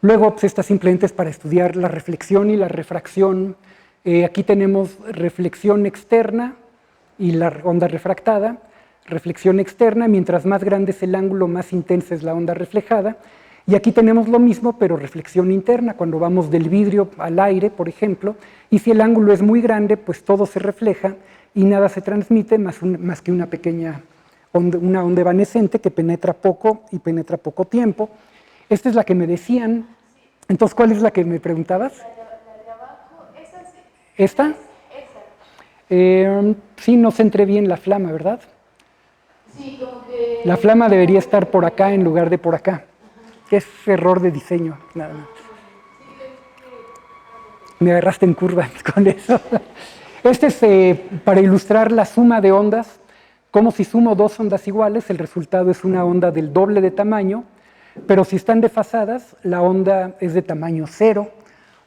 Luego, pues esta simplemente es para estudiar la reflexión y la refracción. Aquí tenemos reflexión externa y la onda refractada. Reflexión externa, mientras más grande es el ángulo, más intensa es la onda reflejada. Y aquí tenemos lo mismo, pero reflexión interna, cuando vamos del vidrio al aire, por ejemplo, y si el ángulo es muy grande, pues todo se refleja y nada se transmite más que una pequeña onda, una onda evanescente que penetra poco y penetra poco tiempo. Esta es la que me decían. Entonces, ¿cuál es la que me preguntabas? La de abajo, esa sí. ¿Esta? Esa. Sí, no centré bien la flama, ¿verdad? Sí, como que... La flama debería estar por acá en lugar de por acá. Es error de diseño, nada más. Me agarraste en curva con eso. Este es para ilustrar la suma de ondas. Como si sumo dos ondas iguales, el resultado es una onda del doble de tamaño, pero si están desfasadas, la onda es de tamaño 0,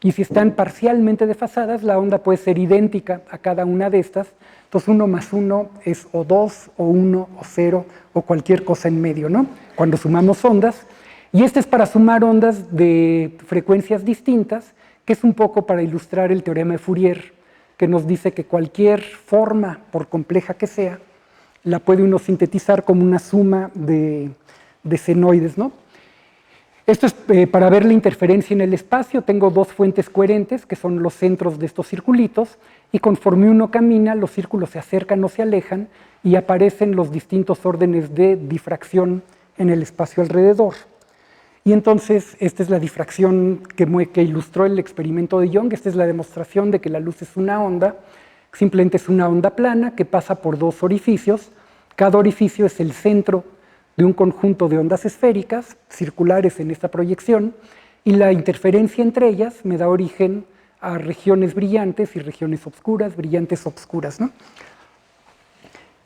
y si están parcialmente desfasadas, la onda puede ser idéntica a cada una de estas. Entonces 1 más 1 es o 2, o 1, o 0, o cualquier cosa en medio, ¿no? Cuando sumamos ondas. Y este es para sumar ondas de frecuencias distintas, que es un poco para ilustrar el teorema de Fourier, que nos dice que cualquier forma, por compleja que sea, la puede uno sintetizar como una suma de senoides, ¿no? Esto es para ver la interferencia en el espacio. Tengo dos fuentes coherentes, que son los centros de estos circulitos, y conforme uno camina, los círculos se acercan o se alejan, y aparecen los distintos órdenes de difracción en el espacio alrededor. Y entonces, esta es la difracción que ilustró el experimento de Young. Esta es la demostración de que la luz es una onda, simplemente es una onda plana que pasa por dos orificios. Cada orificio es el centro de un conjunto de ondas esféricas, circulares en esta proyección, y la interferencia entre ellas me da origen a regiones brillantes y regiones obscuras, brillantes obscuras, ¿no?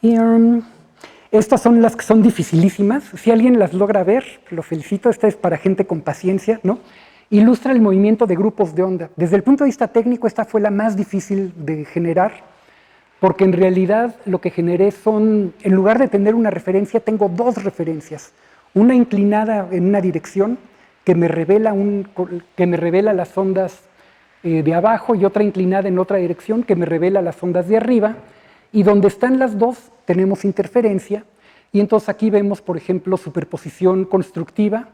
Y estas son las que son dificilísimas. Si alguien las logra ver, lo felicito. Esta es para gente con paciencia, ¿no? Ilustra el movimiento de grupos de onda. Desde el punto de vista técnico, esta fue la más difícil de generar, porque en realidad lo que generé son, en lugar de tener una referencia, tengo dos referencias. Una inclinada en una dirección, que me revela las ondas de abajo, y otra inclinada en otra dirección, que me revela las ondas de arriba. Y donde están las dos, tenemos interferencia, y entonces aquí vemos, por ejemplo, superposición constructiva.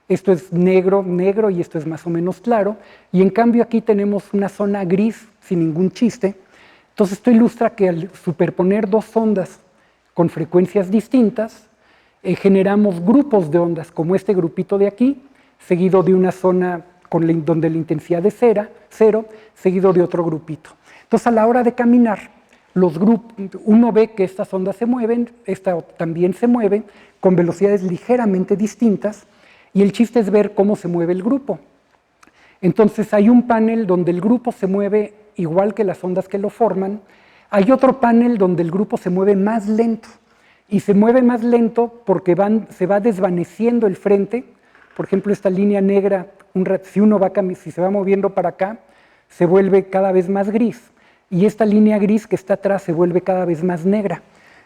Esto es negro, negro, y esto es más o menos claro, y en cambio aquí tenemos una zona gris sin ningún chiste. Entonces esto ilustra que al superponer dos ondas con frecuencias distintas, generamos grupos de ondas, como este grupito de aquí, seguido de una zona donde la intensidad es cero, seguido de otro grupito. Entonces a la hora de caminar, uno ve que estas ondas se mueven, esta también se mueve, con velocidades ligeramente distintas, y el chiste es ver cómo se mueve el grupo. Entonces hay un panel donde el grupo se mueve igual que las ondas que lo forman. Hay otro panel donde el grupo se mueve más lento, y se mueve más lento porque se va desvaneciendo el frente. Por ejemplo, esta línea negra, si se va moviendo para acá, se vuelve cada vez más gris, y esta línea gris que está atrás se vuelve cada vez más negra.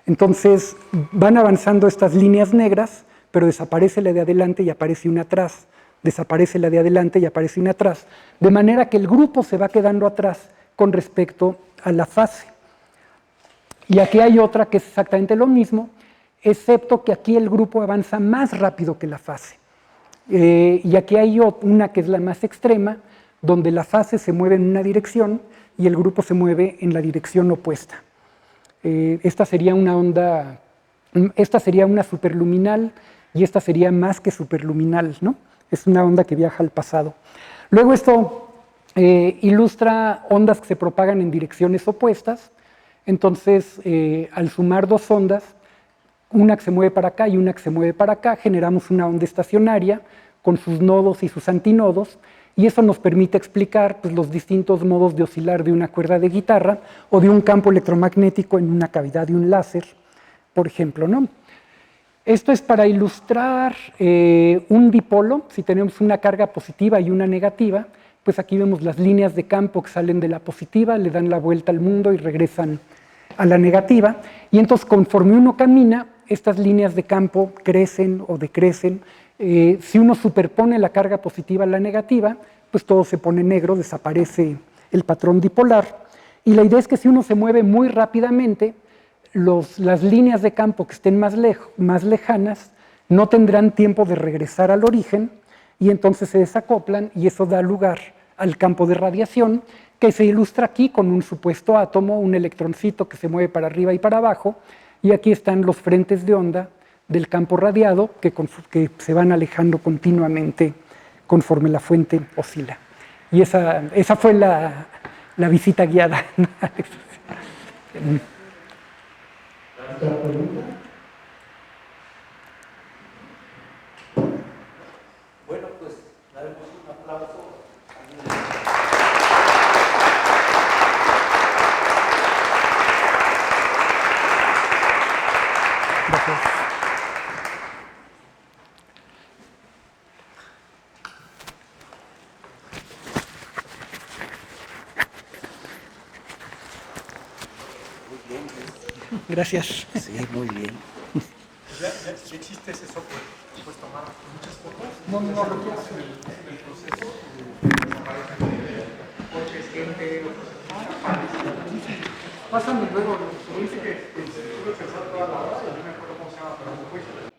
Entonces van avanzando estas líneas negras, pero desaparece la de adelante y aparece una atrás, desaparece la de adelante y aparece una atrás, de manera que el grupo se va quedando atrás con respecto a la fase. Y aquí hay otra que es exactamente lo mismo, excepto que aquí el grupo avanza más rápido que la fase. Y aquí hay una que es la más extrema, donde la fase se mueve en una dirección y el grupo se mueve en la dirección opuesta. Esta sería una superluminal, y esta sería más que superluminal, ¿no? Es una onda que viaja al pasado. Luego esto ilustra ondas que se propagan en direcciones opuestas. Entonces, al sumar dos ondas, una que se mueve para acá y una que se mueve para acá, generamos una onda estacionaria con sus nodos y sus antinodos, y eso nos permite explicar, pues, los distintos modos de oscilar de una cuerda de guitarra o de un campo electromagnético en una cavidad de un láser, por ejemplo, ¿no? Esto es para ilustrar un dipolo. Si tenemos una carga positiva y una negativa, pues aquí vemos las líneas de campo que salen de la positiva, le dan la vuelta al mundo y regresan a la negativa, y entonces conforme uno camina, estas líneas de campo crecen o decrecen. Si uno superpone la carga positiva a la negativa, pues todo se pone negro, desaparece el patrón dipolar. Y la idea es que si uno se mueve muy rápidamente, las líneas de campo que estén más lejanas no tendrán tiempo de regresar al origen, y entonces se desacoplan y eso da lugar al campo de radiación que se ilustra aquí con un supuesto átomo, un electroncito que se mueve para arriba y para abajo, y aquí están los frentes de onda del campo radiado que se van alejando continuamente conforme la fuente oscila. Y esa fue la visita guiada. ¿Otra pregunta? Bueno, pues daremos un aplauso. Gracias. Gracias. Sí, muy bien. Ya existe ese software, puedes tomar muchas fotos. No requiero. En el proceso, coches, gente, Pásame luego. dice que estuve pensando toda la hora y no me acuerdo cómo se llama, pero después